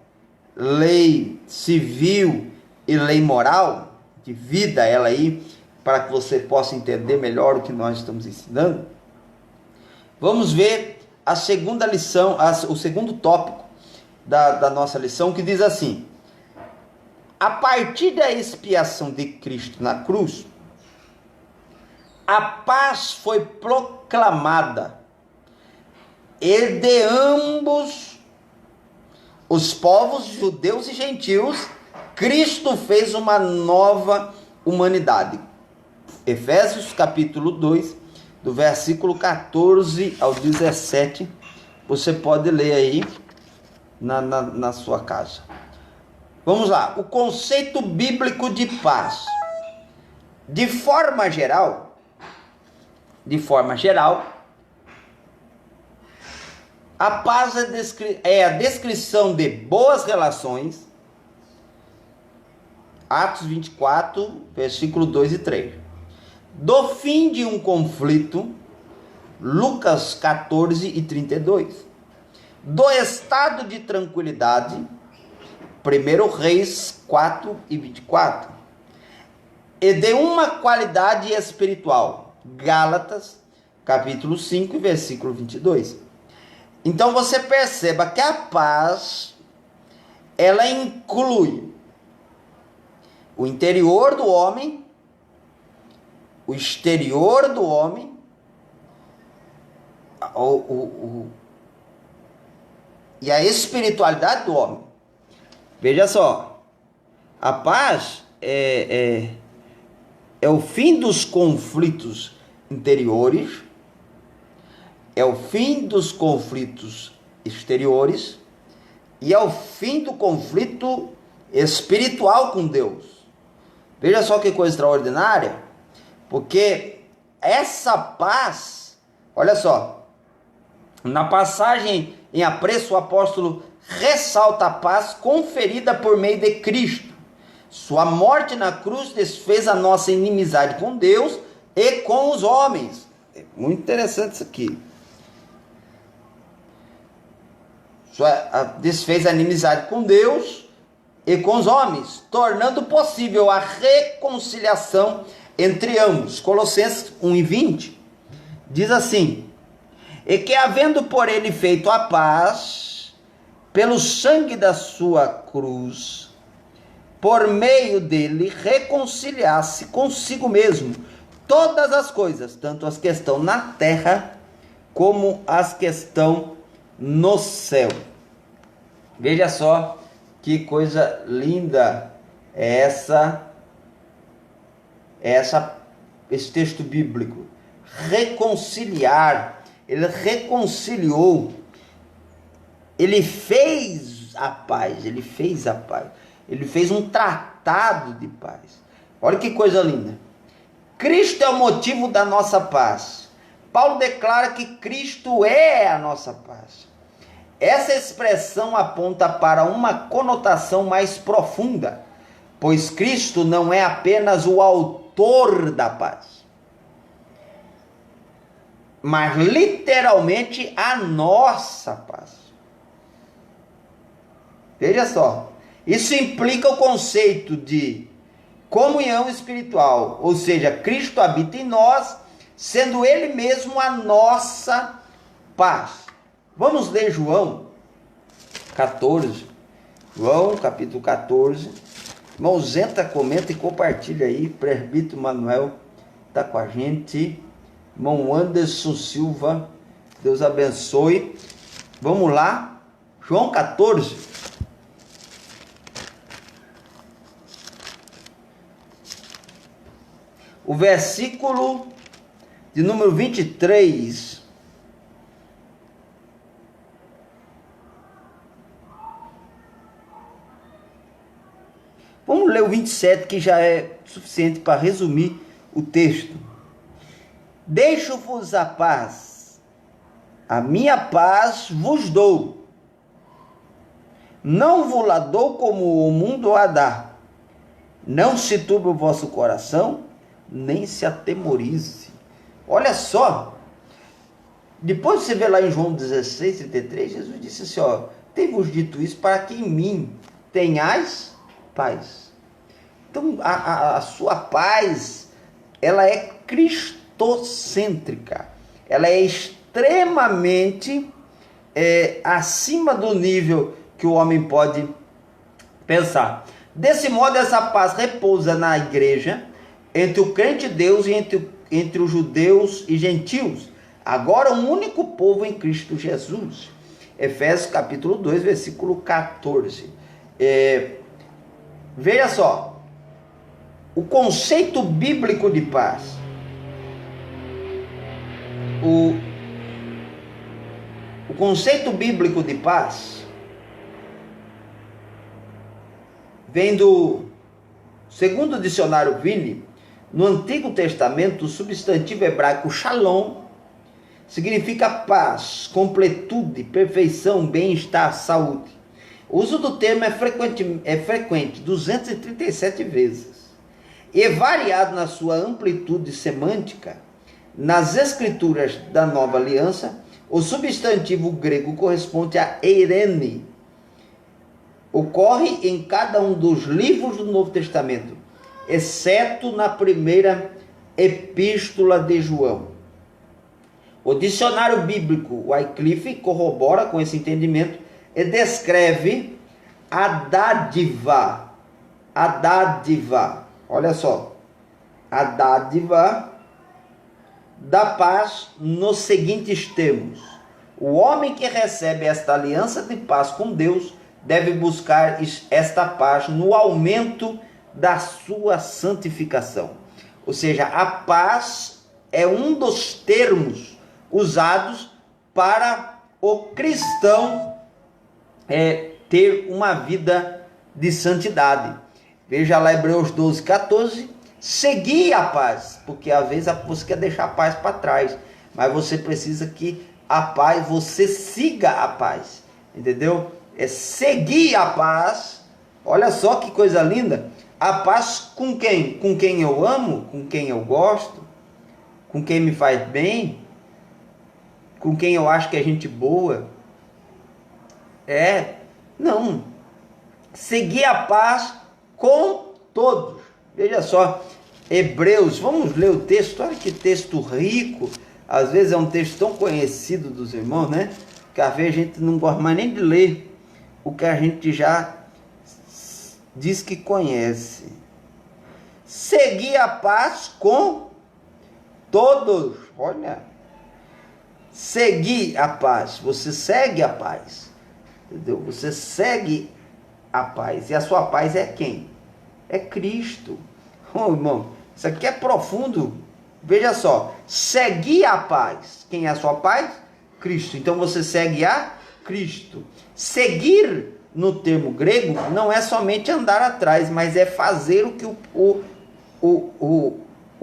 lei civil e lei moral. Divida ela aí para que você possa entender melhor o que nós estamos ensinando. Vamos ver a segunda lição, o segundo tópico da nossa lição, que diz assim: a partir da expiação de Cristo na cruz, a paz foi proclamada, e de ambos os povos, judeus e gentios, Cristo fez uma nova humanidade. Efésios capítulo 2, do versículo 14 ao 17, você pode ler aí na sua casa. Vamos lá, o conceito bíblico de paz. De forma geral, a paz é a descrição de boas relações, Atos 24, versículo 2 e 3. Do fim de um conflito, Lucas 14 e 32. Do estado de tranquilidade, 1 Reis 4 e 24. E de uma qualidade espiritual, Gálatas capítulo 5 e versículo 22. Então você perceba que a paz, ela inclui o interior do homem, o exterior do homem, e a espiritualidade do homem. Veja só, a paz é o fim dos conflitos interiores, é o fim dos conflitos exteriores e é o fim do conflito espiritual com Deus. Veja só que coisa extraordinária, porque essa paz, olha só, na passagem em apreço o apóstolo ressalta a paz conferida por meio de Cristo. Sua morte na cruz desfez a nossa inimizade com Deus e com os homens. É muito interessante isso aqui. Desfez a inimizade com Deus e com os homens, tornando possível a reconciliação entre ambos. Colossenses 1:20 diz assim: e que havendo por ele feito a paz, pelo sangue da sua cruz, por meio dele reconciliasse consigo mesmo todas as coisas, tanto as que estão na terra como as que estão no céu. Veja só que coisa linda é esse texto bíblico. Reconciliar, ele reconciliou, ele fez a paz, ele fez um tratado de paz. Olha que coisa linda. Cristo é o motivo da nossa paz. Paulo declara que Cristo é a nossa paz. Essa expressão aponta para uma conotação mais profunda, pois Cristo não é apenas o autor da paz, mas literalmente a nossa paz. Veja só, isso implica o conceito de comunhão espiritual, ou seja, Cristo habita em nós, sendo Ele mesmo a nossa paz. Vamos ler João 14, João, capítulo 14. Irmãos, entra, comenta e compartilha aí. Presbítero Manuel está com a gente. Irmão Anderson Silva, Deus abençoe. Vamos lá, João 14. O versículo de número 23. Vamos ler o 27, que já é suficiente para resumir o texto. Deixo-vos a paz, a minha paz vos dou. Não vos la dou como o mundo a dá. Não se turbe o vosso coração, nem se atemorize. Olha só, depois você vê lá em João 16, 33, Jesus disse assim, ó, tenho-vos dito isso para que em mim tenhais paz. Então a sua paz, ela é cristocêntrica, ela é extremamente acima do nível que o homem pode pensar. Desse modo, essa paz repousa na igreja, entre o crente de Deus e entre os judeus e gentios, agora um único povo em Cristo Jesus. Efésios capítulo 2, versículo 14. Veja só, o conceito bíblico de paz. O conceito bíblico de paz vem do segundo dicionário Vini. No Antigo Testamento, o substantivo hebraico shalom significa paz, completude, perfeição, bem-estar, saúde. O uso do termo é frequente 237 vezes, e é variado na sua amplitude semântica. Nas escrituras da Nova Aliança, o substantivo grego corresponde a eirene. Ocorre em cada um dos livros do Novo Testamento, exceto na primeira epístola de João. O dicionário bíblico Wycliffe corrobora com esse entendimento e descreve a dádiva, olha só, a dádiva da paz nos seguintes termos: o homem que recebe esta aliança de paz com Deus deve buscar esta paz no aumento da sua santificação. Ou seja, a paz é um dos termos usados para o cristão ter uma vida de santidade. Veja lá Hebreus 12, 14. Segui a paz, porque às vezes você quer deixar a paz para trás, mas você precisa que a paz, você siga a paz, entendeu? É seguir a paz. Olha só que coisa linda. A paz com quem? Com quem eu amo, com quem eu gosto, com quem me faz bem, com quem eu acho que é gente boa. Não. Seguir a paz com todos. Veja só, Hebreus, vamos ler o texto. Olha que texto rico. Às vezes é um texto tão conhecido dos irmãos, né? Que às vezes a gente não gosta mais nem de ler o que a gente já diz que conhece. Seguir a paz com todos. Olha, seguir a paz. Você segue a paz, entendeu? Você segue a paz. E a sua paz é quem? É Cristo. Oh, irmão, isso aqui é profundo. Veja só, seguir a paz. Quem é a sua paz? Cristo. Então você segue a Cristo. Seguir, no termo grego, não é somente andar atrás, mas é fazer o que o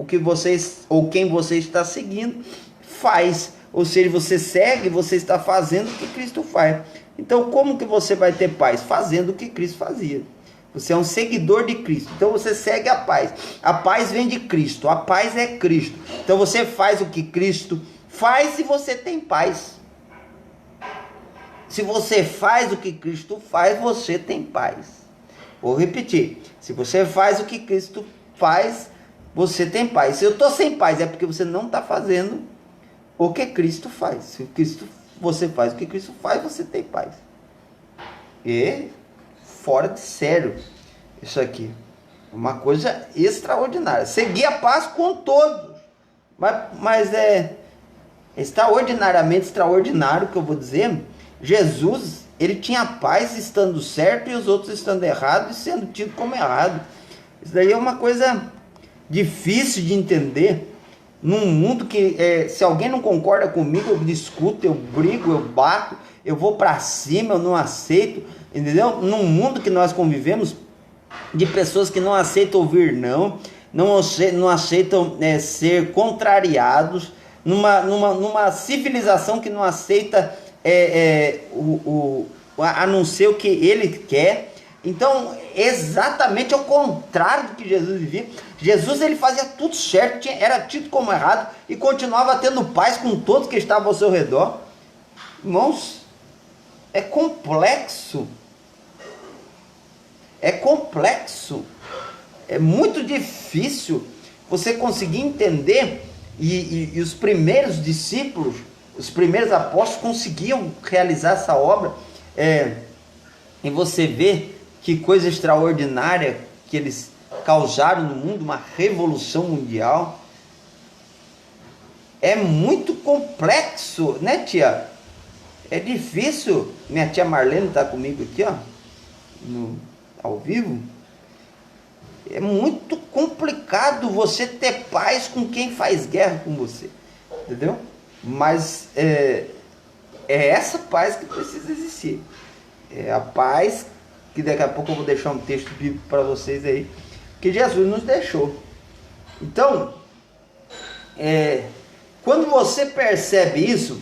que vocês, ou quem você está seguindo, faz. Ou seja, você segue, você está fazendo o que Cristo faz. Então, como que você vai ter paz? Fazendo o que Cristo fazia. Você é um seguidor de Cristo. Então, você segue a paz. A paz vem de Cristo. A paz é Cristo. Então, você faz o que Cristo faz e você tem paz. Se você faz o que Cristo faz, você tem paz. Vou repetir. Se você faz o que Cristo faz, você tem paz. Se eu estou sem paz, é porque você não está fazendo o que Cristo faz. Se você faz o que Cristo faz, você tem paz. E fora de sério isso aqui. Uma coisa extraordinária. Seguir a paz com todos. Mas é extraordinariamente extraordinário que eu vou dizer. Jesus, ele tinha paz estando certo e os outros estando errados e sendo tido como errado. Isso daí é uma coisa difícil de entender. Num mundo que, se alguém não concorda comigo, eu discuto, eu brigo, eu bato, eu vou para cima, eu não aceito, entendeu? Num mundo que nós convivemos, de pessoas que não aceitam ouvir não aceitam ser contrariados, numa civilização que não aceita a não ser o que ele quer. Então, exatamente ao contrário do que Jesus vivia. Jesus, ele fazia tudo certo, era tido como errado e continuava tendo paz com todos que estavam ao seu redor. Irmãos, é complexo. É complexo. É muito difícil você conseguir entender. E os primeiros discípulos, os primeiros apóstolos conseguiam realizar essa obra. E você vê que coisa extraordinária que eles causaram no mundo, uma revolução mundial. É muito complexo, né, tia? É difícil. Minha tia Marlene está comigo aqui, ó, ao vivo. É muito complicado você ter paz com quem faz guerra com você, entendeu? Mas é essa paz que precisa existir. É a paz que daqui a pouco eu vou deixar um texto bíblico para vocês aí, que Jesus nos deixou. Então, quando você percebe isso,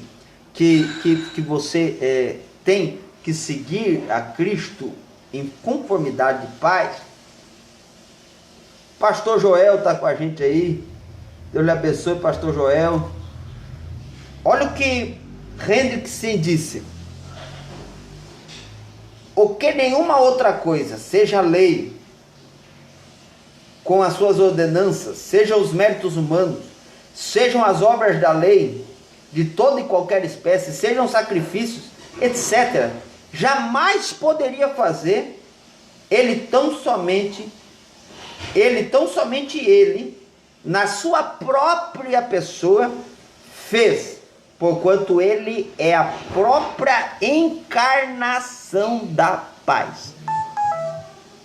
que você tem que seguir a Cristo em conformidade de paz. Pastor Joel está com a gente aí, Deus lhe abençoe, Pastor Joel. Olha o que Hendrickson disse: o que nenhuma outra coisa, seja a lei, com as suas ordenanças, sejam os méritos humanos, sejam as obras da lei, de toda e qualquer espécie, sejam sacrifícios, etc., jamais poderia fazer, ele tão somente ele, na sua própria pessoa, fez, porquanto ele é a própria encarnação da paz.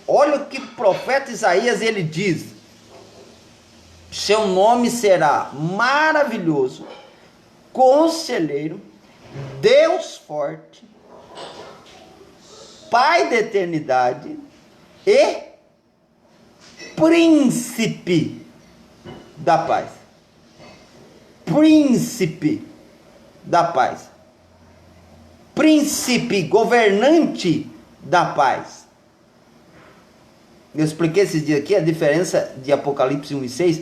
Olha o que o profeta Isaías ele diz: seu nome será maravilhoso, conselheiro, Deus forte, Pai da eternidade e príncipe da paz. Príncipe da paz. Príncipe, governante da paz. Eu expliquei esses dias aqui a diferença de Apocalipse 1 e 6,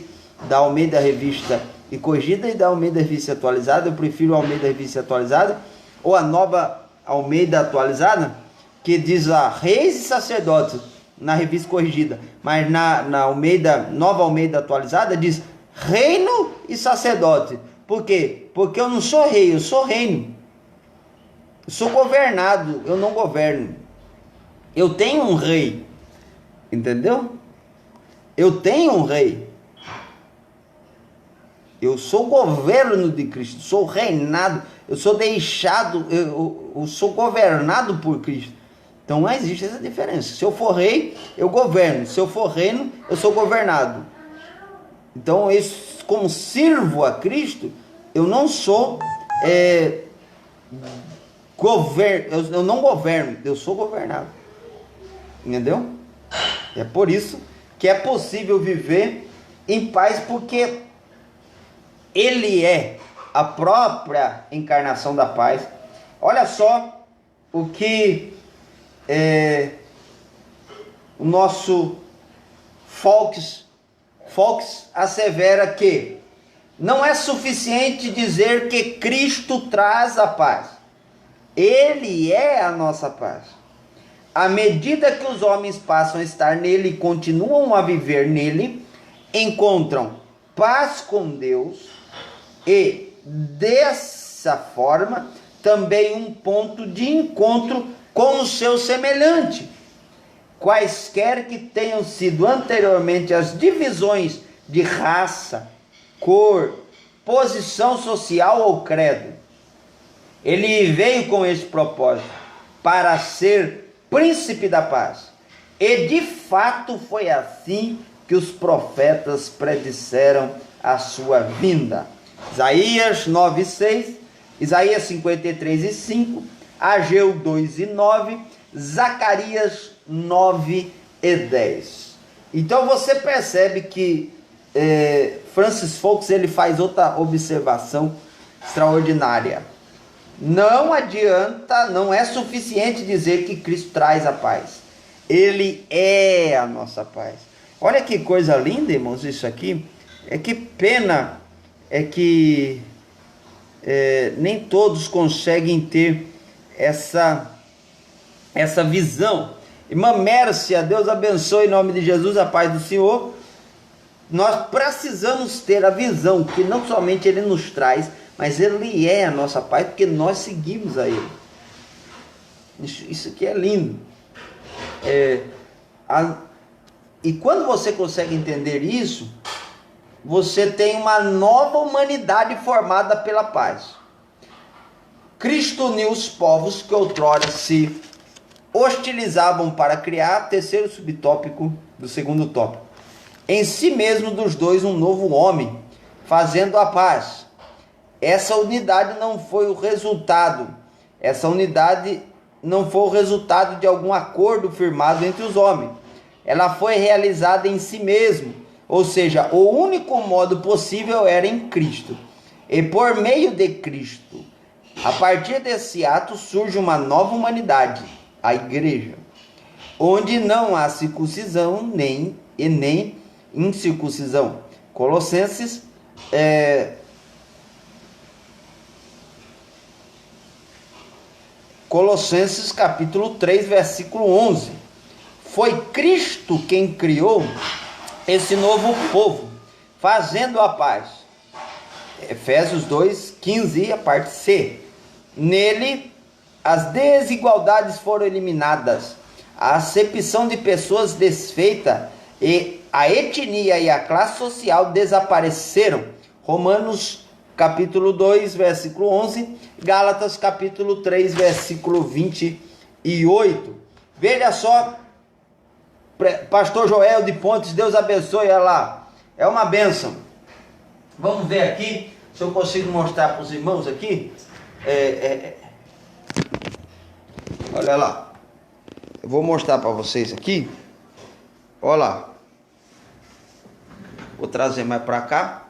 da Almeida Revista e Corrigida e da Almeida Revista Atualizada. Eu prefiro a Almeida Revista Atualizada, ou a nova Almeida Atualizada, que diz lá reis e sacerdotes na Revista Corrigida, mas na Almeida, nova Almeida Atualizada, diz reino e sacerdote. Por quê? Porque eu não sou rei, eu sou reino. Eu sou governado, eu não governo. Eu tenho um rei, entendeu? Eu tenho um rei. Eu sou governo de Cristo, sou reinado, eu sou deixado, eu sou governado por Cristo. Então não existe essa diferença. Se eu for rei, eu governo. Se eu for reino, eu sou governado. Então, como sirvo a Cristo, eu não sou eu não governo, eu sou governado. Entendeu? É por isso que é possível viver em paz, porque ele é a própria encarnação da paz. Olha só o que o nosso Fox assevera, que não é suficiente dizer que Cristo traz a paz. Ele é a nossa paz. À medida que os homens passam a estar nele e continuam a viver nele, encontram paz com Deus e, dessa forma, também um ponto de encontro com o seu semelhante. quaisquer que tenham sido anteriormente as divisões de raça, cor, posição social ou credo. Ele veio com esse propósito, para ser príncipe da paz. E de fato foi assim que os profetas predisseram a sua vinda. Isaías 9:6, Isaías 53:5, Ageu 2:9, Zacarias 9:10. Então você percebe que Francis Fox ele faz outra observação extraordinária. Não adianta, não é suficiente dizer que Cristo traz a paz. Ele é a nossa paz. Olha que coisa linda, irmãos, isso aqui. Que pena é que nem todos conseguem ter essa visão. Irmã Mércia, Deus abençoe em nome de Jesus, a paz do Senhor. Nós precisamos ter a visão que não somente Ele nos traz, mas Ele é a nossa paz, porque nós seguimos a Ele. Isso aqui é lindo. E quando você consegue entender isso, você tem uma nova humanidade formada pela paz. Cristo uniu os povos que outrora se hostilizavam para criar, terceiro subtópico do segundo tópico, em si mesmo dos dois um novo homem, fazendo a paz. Essa unidade não foi o resultado de algum acordo firmado entre os homens. Ela foi realizada em si mesmo, ou seja, o único modo possível era em Cristo. E por meio de Cristo, a partir desse ato surge uma nova humanidade, a igreja, onde não há circuncisão nem incircuncisão. Colossenses capítulo 3, versículo 11. Foi Cristo quem criou esse novo povo, fazendo a paz. Efésios 2, 15, a parte C. Nele, as desigualdades foram eliminadas, a acepção de pessoas desfeita e a etnia e a classe social desapareceram. Romanos capítulo 2, versículo 11, Gálatas capítulo 3, versículo 28. Veja só, pastor Joel de Pontes, Deus abençoe ela lá. É uma bênção. Vamos ver aqui, se eu consigo mostrar para os irmãos aqui. Olha lá. Eu vou mostrar para vocês aqui. Olha lá. Vou trazer mais para cá.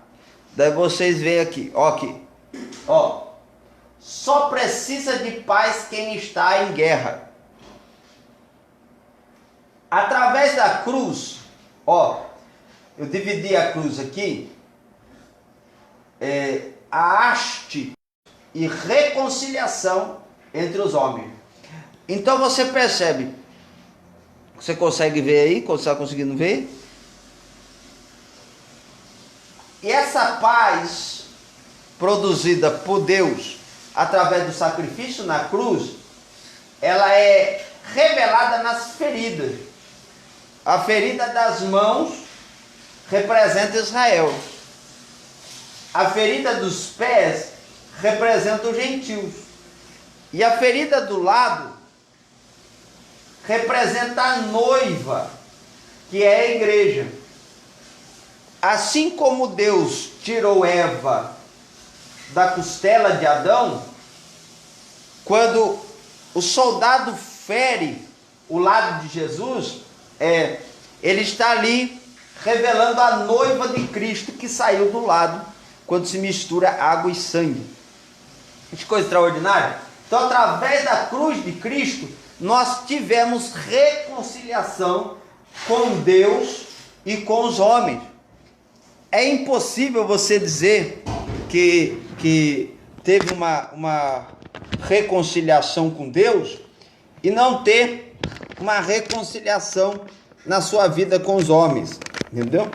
Daí vocês veem aqui. Ó aqui. Ó. Só precisa de paz quem está em guerra. Através da cruz. Ó. Eu dividi a cruz aqui. A haste e reconciliação entre os homens. Então você percebe. Você consegue ver aí? Está conseguindo ver? E essa paz produzida por Deus através do sacrifício na cruz, ela é revelada nas feridas. A ferida das mãos representa Israel. A ferida dos pés representa os gentios. E a ferida do lado representa a noiva, que é a igreja. Assim como Deus tirou Eva da costela de Adão, quando o soldado fere o lado de Jesus, ele está ali revelando a noiva de Cristo que saiu do lado quando se mistura água e sangue. Que coisa extraordinária. Então, através da cruz de Cristo, nós tivemos reconciliação com Deus e com os homens. É impossível você dizer que teve uma reconciliação com Deus e não ter uma reconciliação na sua vida com os homens, entendeu?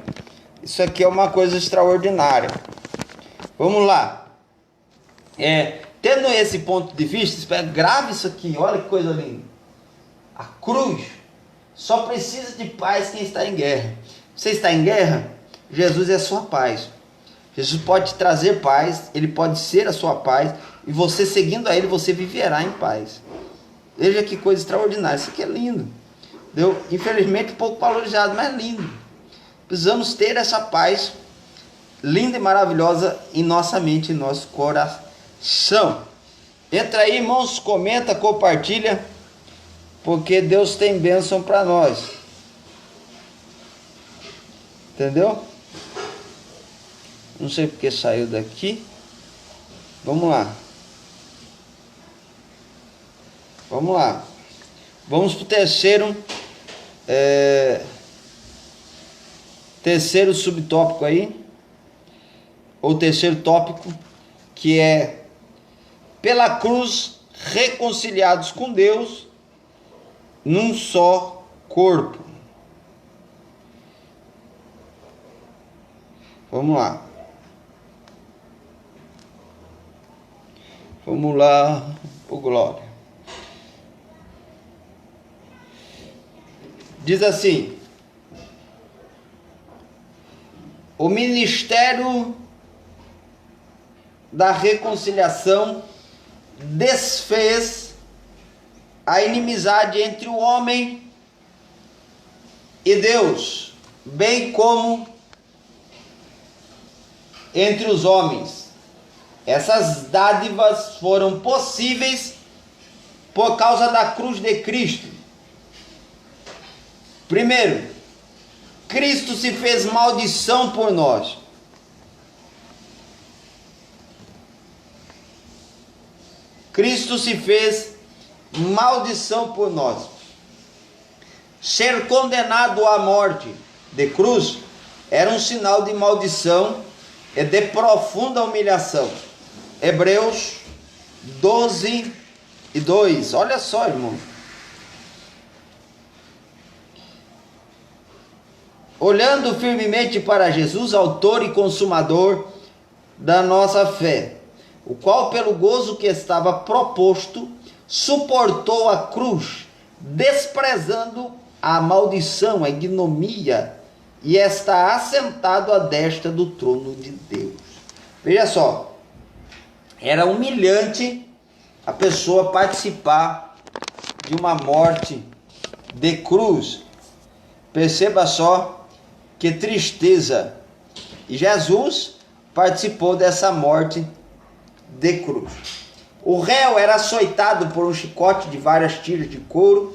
Isso aqui é uma coisa extraordinária. Vamos lá. Tendo esse ponto de vista, grave isso aqui, olha que coisa linda. A cruz Só precisa de paz quem está em guerra. Você está em guerra? Jesus é a sua paz. Jesus pode te trazer paz, Ele pode ser a sua paz, e você seguindo a Ele, você viverá em paz. Veja que coisa extraordinária, isso aqui é lindo. Entendeu? Infelizmente pouco valorizado, mas é lindo. Precisamos ter essa paz linda e maravilhosa em nossa mente, em nosso coração. Entra aí, irmãos, comenta, compartilha, porque Deus tem bênção para nós. Entendeu? Não sei porque saiu daqui. Vamos lá. Vamos lá. Vamos para o terceiro subtópico aí. Ou terceiro tópico, que é: pela cruz reconciliados com Deus num só corpo. Vamos lá. Vamos lá, ô glória. Diz assim: o ministério da reconciliação desfez a inimizade entre o homem e Deus, bem como entre os homens. Essas dádivas foram possíveis por causa da cruz de Cristo. Primeiro, Cristo se fez maldição por nós. Cristo se fez maldição por nós. Ser condenado à morte de cruz era um sinal de maldição e de profunda humilhação. Hebreus 12:2. Olha só, irmão. Olhando firmemente para Jesus, autor e consumador da nossa fé, o qual pelo gozo que estava proposto, suportou a cruz, desprezando a maldição, a ignomia, e está assentado à destra do trono de Deus. Veja só, era humilhante a pessoa participar de uma morte de cruz. Perceba só que tristeza. E Jesus participou dessa morte de cruz. O réu era açoitado por um chicote de várias tiras de couro,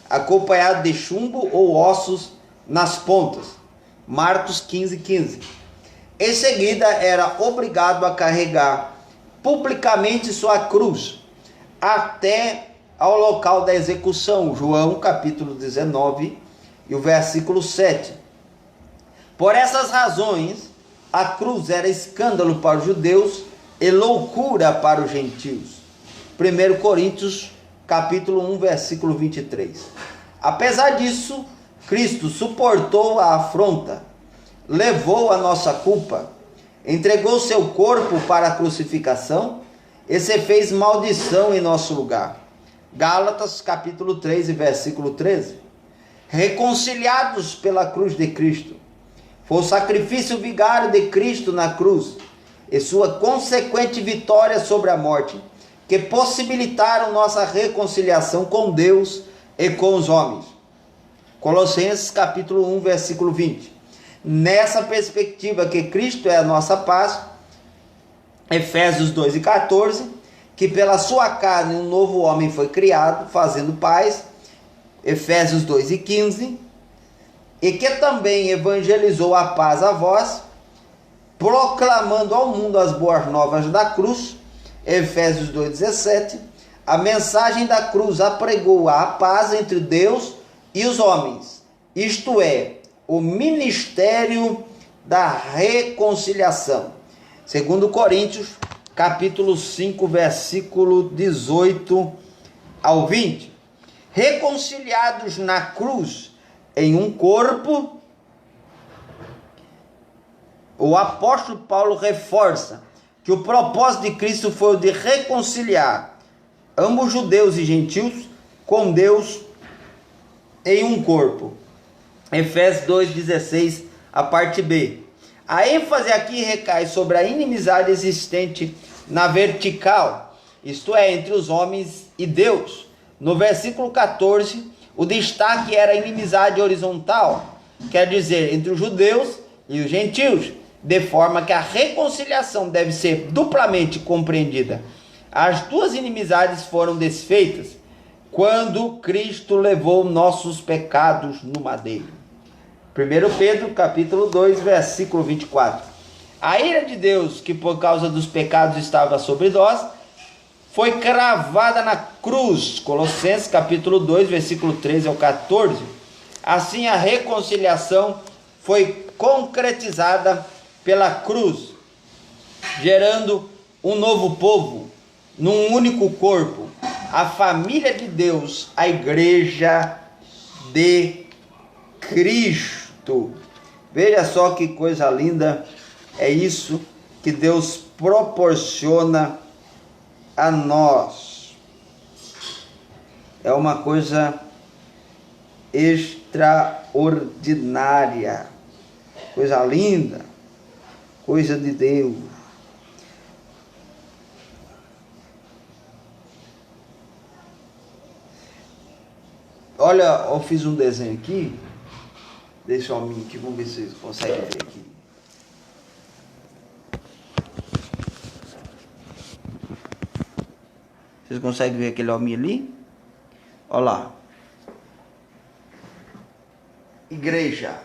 acompanhado de chumbo ou ossos nas pontas. Marcos 15:15. Em seguida, era obrigado a carregar publicamente sua cruz até ao local da execução. João capítulo 19 e o versículo 7. Por essas razões, a cruz era escândalo para os judeus e loucura para os gentios. 1 Coríntios capítulo 1, versículo 23. Apesar disso, Cristo suportou a afronta, levou a nossa culpa, entregou seu corpo para a crucificação e se fez maldição em nosso lugar. Gálatas capítulo 3 e versículo 13. Reconciliados pela cruz de Cristo, foi o sacrifício vigário de Cristo na cruz e sua consequente vitória sobre a morte que possibilitaram nossa reconciliação com Deus e com os homens. Colossenses capítulo 1, versículo 20. Nessa perspectiva que Cristo é a nossa paz, Efésios 2:14, que pela sua carne um novo homem foi criado, fazendo paz, Efésios 2:15, e que também evangelizou a paz a vós, proclamando ao mundo as boas novas da cruz, Efésios 2:17, a mensagem da cruz apregou a paz entre Deus e os homens, isto é, o ministério da reconciliação. 2 Coríntios, capítulo 5, versículo 18 ao 20. Reconciliados na cruz em um corpo, o apóstolo Paulo reforça que o propósito de Cristo foi o de reconciliar ambos judeus e gentios com Deus em um corpo. Efésios 2,16, a parte B. A ênfase aqui recai sobre a inimizade existente na vertical, isto é, entre os homens e Deus. No versículo 14, o destaque era a inimizade horizontal, quer dizer, entre os judeus e os gentios, de forma que a reconciliação deve ser duplamente compreendida. As duas inimizades foram desfeitas quando Cristo levou nossos pecados no madeiro. 1 Pedro capítulo 2, versículo 24. A ira de Deus, que por causa dos pecados estava sobre nós, foi cravada na cruz. Colossenses capítulo 2, versículo 13 ao 14. Assim a reconciliação foi concretizada pela cruz, gerando um novo povo, num único corpo, a família de Deus, a igreja de Cristo. Veja só que coisa linda é isso que Deus proporciona a nós. É uma coisa extraordinária, coisa linda, coisa de Deus. Olha, eu fiz um desenho aqui. Deixa eu mim aqui, vamos ver se vocês conseguem ver aqui. Vocês conseguem ver aquele hominho ali? Olha lá. Igreja.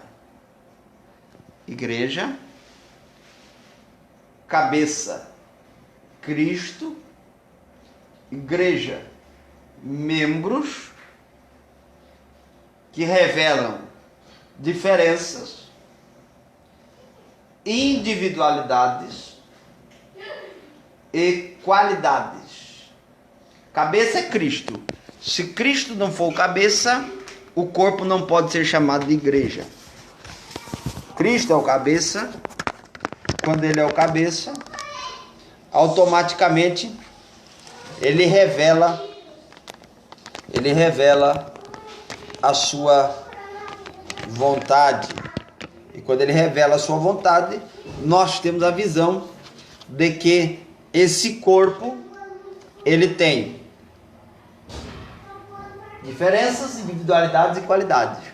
Igreja. Cabeça. Cristo. Igreja. Membros que revelam diferenças, individualidades e qualidades. Cabeça é Cristo. Se Cristo não for cabeça, o corpo não pode ser chamado de igreja. Cristo é o cabeça. Quando ele é o cabeça, automaticamente ele revela a sua vontade. E quando ele revela a sua vontade, nós temos a visão de que esse corpo, ele tem diferenças, individualidades e qualidades.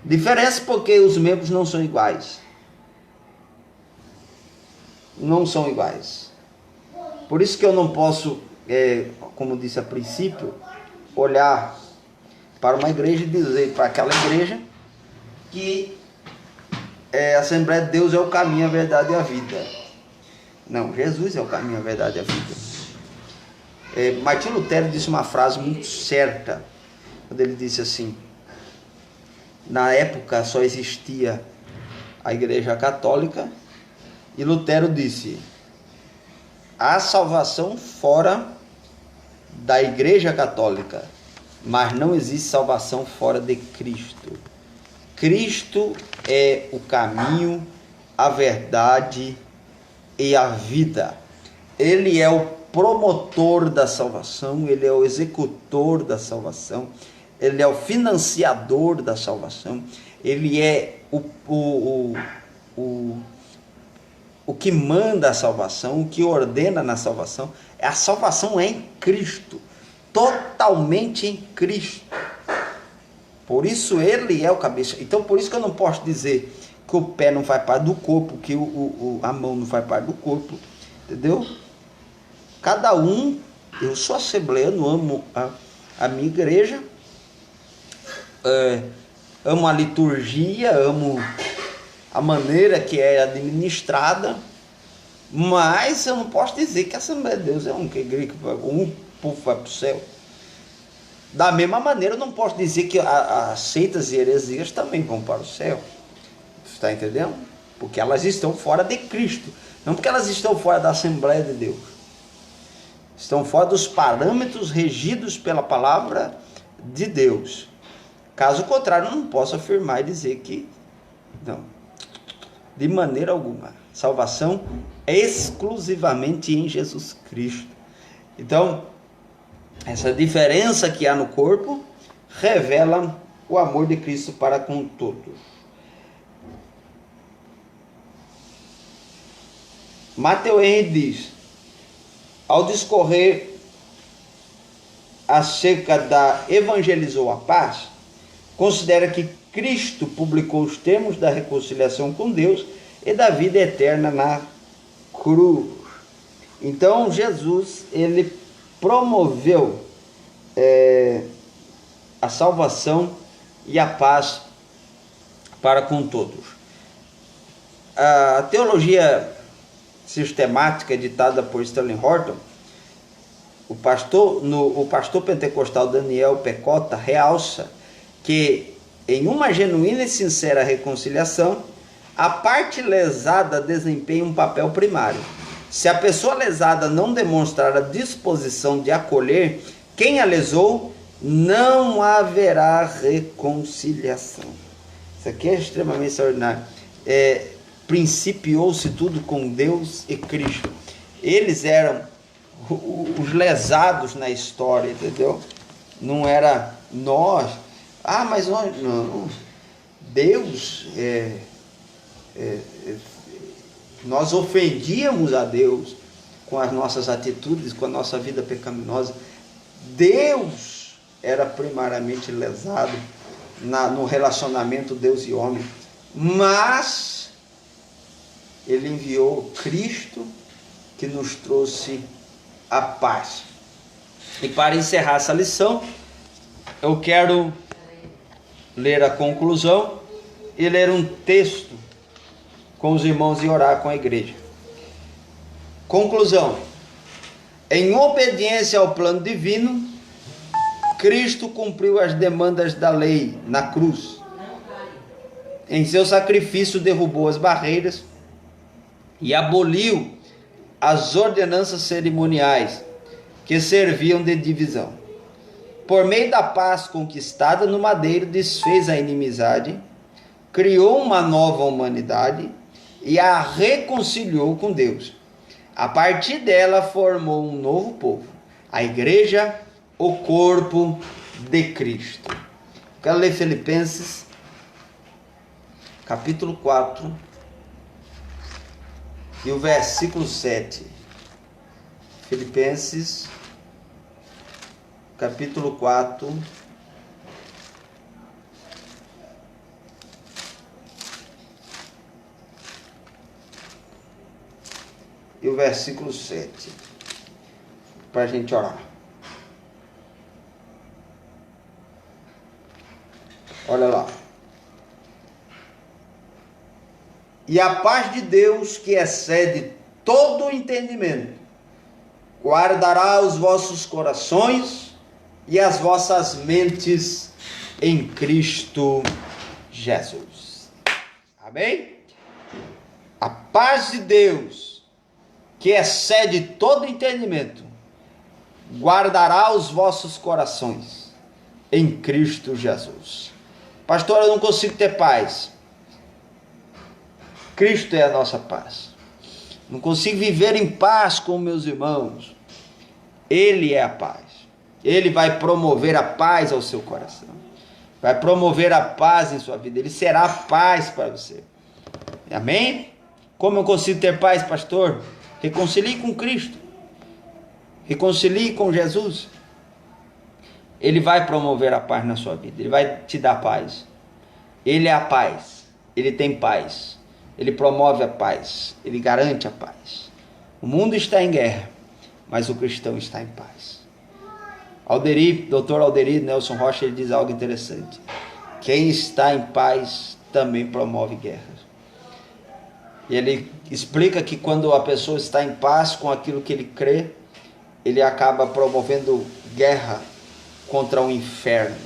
Diferença porque os membros não são iguais. Não são iguais. Por isso que eu não posso, como disse a princípio, olhar para uma igreja e dizer para aquela igreja que a Assembleia de Deus é o caminho, a verdade e a vida. Não, Jesus é o caminho, a verdade e a vida. Martinho Lutero disse uma frase muito certa, quando ele disse assim: na época só existia a Igreja Católica, e Lutero disse: há salvação fora da Igreja Católica, mas não existe salvação fora de Cristo. Cristo é o caminho, a verdade e a vida. Ele é o promotor da salvação, ele é o executor da salvação, ele é o financiador da salvação, ele é o que manda a salvação, o que ordena na salvação. A salvação é em Cristo, totalmente em Cristo. Por isso ele é o cabeça. Então por isso que eu não posso dizer que o pé não faz parte do corpo, que a mão não faz parte do corpo, entendeu? Cada um, eu sou assembleano, amo a minha igreja, amo a liturgia, amo a maneira que é administrada, mas eu não posso dizer que a Assembleia de Deus é que a igreja, um povo vai para o céu. Da mesma maneira, eu não posso dizer que as seitas e heresias também vão para o céu. Você está entendendo? Porque elas estão fora de Cristo, não porque elas estão fora da Assembleia de Deus. Estão fora dos parâmetros regidos pela palavra de Deus. Caso contrário, eu não posso afirmar e dizer que não. De maneira alguma. Salvação é exclusivamente em Jesus Cristo. Então, essa diferença que há no corpo revela o amor de Cristo para com todos. Matthew Henry diz, ao discorrer acerca da evangelizou a paz, considera que Cristo publicou os termos da reconciliação com Deus e da vida eterna na cruz. Então Jesus, ele promoveu a salvação e a paz para com todos. A teologia sistemática editada por Stanley Horton, o pastor pentecostal Daniel Pecota realça que em uma genuína e sincera reconciliação, a parte lesada desempenha um papel primário. Se a pessoa lesada não demonstrar a disposição de acolher quem a lesou, não haverá reconciliação. Isso aqui é extremamente extraordinário. Principiou-se tudo com Deus e Cristo. Eles eram os lesados na história, entendeu? Não era nós. Mas nós não. Deus, nós ofendíamos a Deus com as nossas atitudes, com a nossa vida pecaminosa. Deus era primariamente lesado no relacionamento Deus e homem, mas Ele enviou Cristo que nos trouxe a paz. E para encerrar essa lição, eu quero ler a conclusão e ler um texto com os irmãos e orar com a igreja. Conclusão. Em obediência ao plano divino, Cristo cumpriu as demandas da lei na cruz. Em seu sacrifício derrubou as barreiras e aboliu as ordenanças cerimoniais que serviam de divisão. Por meio da paz conquistada no madeiro, desfez a inimizade, criou uma nova humanidade e a reconciliou com Deus. A partir dela formou um novo povo, a igreja, o corpo de Cristo. Quero ler Filipenses, capítulo 4, e o versículo 7. Filipenses, capítulo 4, e o versículo 7, para a gente orar. Olha lá. E a paz de Deus, que excede todo o entendimento, guardará os vossos corações e as vossas mentes em Cristo Jesus. Amém? A paz de Deus, que excede todo entendimento, guardará os vossos corações em Cristo Jesus. Pastor, eu não consigo ter paz. Cristo é a nossa paz. Não consigo viver em paz com meus irmãos. Ele é a paz. Ele vai promover a paz ao seu coração. Vai promover a paz em sua vida. Ele será a paz para você. Amém? Como eu consigo ter paz, pastor? Reconcilie com Cristo. Reconcilie com Jesus. Ele vai promover a paz na sua vida. Ele vai te dar paz. Ele é a paz. Ele tem paz. Ele promove a paz. Ele garante a paz. O mundo está em guerra, mas o cristão está em paz. Dr. Alderi Nelson Rocha, ele diz algo interessante. Quem está em paz também promove guerras. E ele explica que quando a pessoa está em paz com aquilo que ele crê, ele acaba promovendo guerra contra o inferno.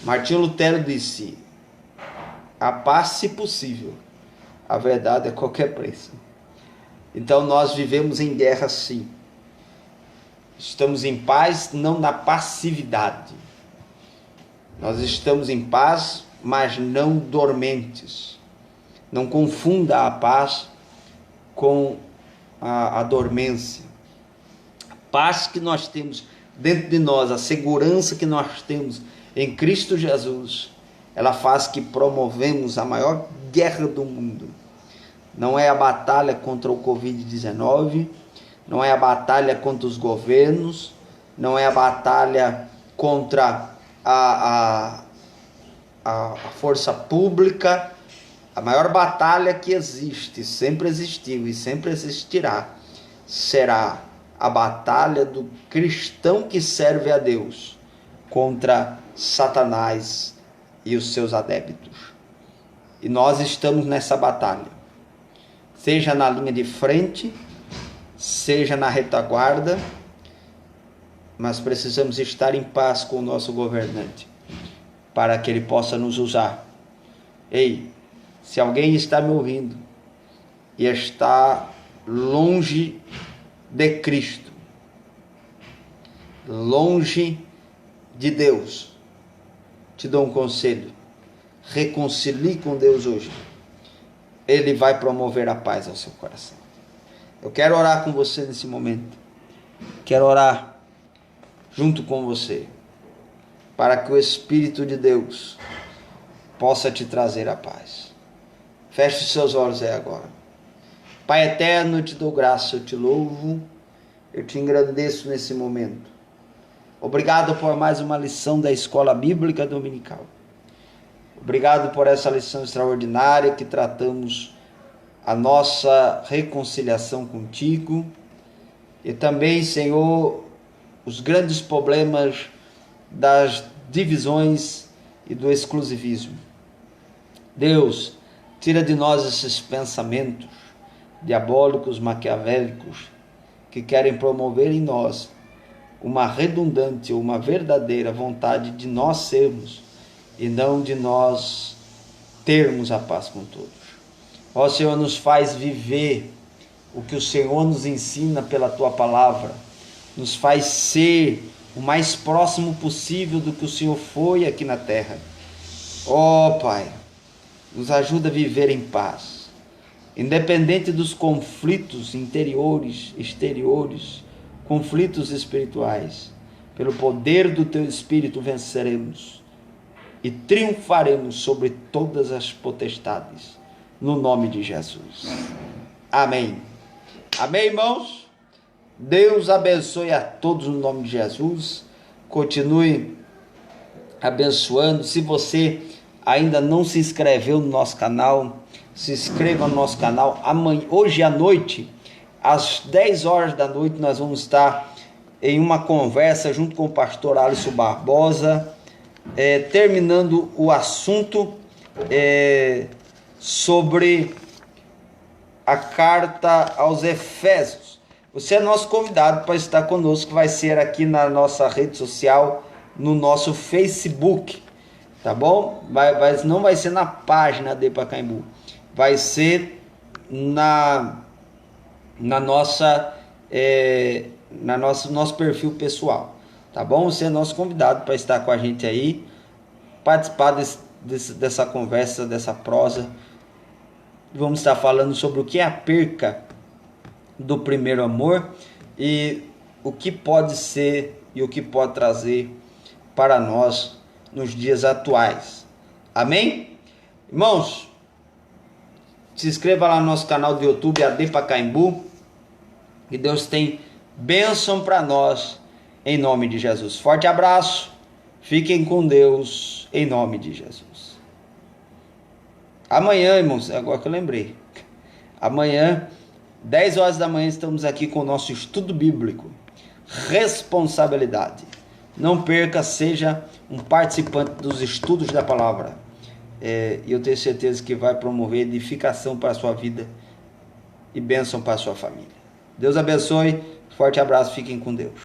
Martinho Lutero disse: a paz, se possível, a verdade a qualquer preço. Então nós vivemos em guerra, sim. Estamos em paz, não na passividade. Nós estamos em paz, mas não dormentes. Não confunda a paz com a dormência. A paz que nós temos dentro de nós, a segurança que nós temos em Cristo Jesus, ela faz que promovemos a maior guerra do mundo. Não é a batalha contra o Covid-19, não é a batalha contra os governos, não é a batalha contra a força pública. A maior batalha que existe, sempre existiu e sempre existirá, será a batalha do cristão que serve a Deus contra Satanás e os seus adeptos. E nós estamos nessa batalha, seja na linha de frente, seja na retaguarda, mas precisamos estar em paz com o nosso governante, para que ele possa nos usar. Ei, se alguém está me ouvindo e está longe de Cristo, longe de Deus, te dou um conselho: reconcilie com Deus hoje. Ele vai promover a paz ao seu coração. Eu quero orar com você nesse momento. Quero orar junto com você, para que o Espírito de Deus possa te trazer a paz. Feche os seus olhos aí agora. Pai eterno, eu te dou graça, eu te louvo, eu te engrandeço nesse momento. Obrigado por mais uma lição da Escola Bíblica Dominical. Obrigado por essa lição extraordinária que tratamos a nossa reconciliação contigo. E também, Senhor, os grandes problemas das divisões e do exclusivismo. Deus, tira de nós esses pensamentos diabólicos, maquiavélicos, que querem promover em nós uma redundante ou uma verdadeira vontade de nós sermos e não de nós termos a paz com todos. Ó Senhor, nos faz viver o que o Senhor nos ensina pela Tua palavra, nos faz ser o mais próximo possível do que o Senhor foi aqui na terra. Ó Pai, nos ajuda a viver em paz, independente dos conflitos interiores, exteriores, conflitos espirituais. Pelo poder do Teu Espírito venceremos e triunfaremos sobre todas as potestades, no nome de Jesus. Amém. Amém, irmãos? Deus abençoe a todos no nome de Jesus. Continue abençoando. Se você ainda não se inscreveu no nosso canal, se inscreva no nosse canal. Hoje à noite, às 10 horas da noite, nós vamos estar em uma conversa junto com o pastor Alisson Barbosa, terminando o assunto sobre a carta aos Efésios. Você é nosso convidado para estar conosco, vai ser aqui na nossa rede social, no nosso Facebook, tá bom? Não vai ser na página de Pacaembu, vai ser nosso perfil pessoal, tá bom? Você é nosso convidado para estar com a gente aí, participar dessa conversa, dessa prosa. Vamos estar falando sobre o que é a perca do primeiro amor e o que pode ser e o que pode trazer para nós nos dias atuais. Amém? Irmãos, se inscreva lá no nosso canal do YouTube, AD Pacaembu, que Deus tem bênção para nós, em nome de Jesus. Forte abraço, fiquem com Deus, em nome de Jesus. Amanhã, irmãos, agora que eu lembrei, amanhã, 10 horas da manhã, estamos aqui com o nosso estudo bíblico, responsabilidade. Não perca, seja um participante dos estudos da palavra. E eu tenho certeza que vai promover edificação para a sua vida e bênção para a sua família. Deus abençoe, forte abraço, fiquem com Deus.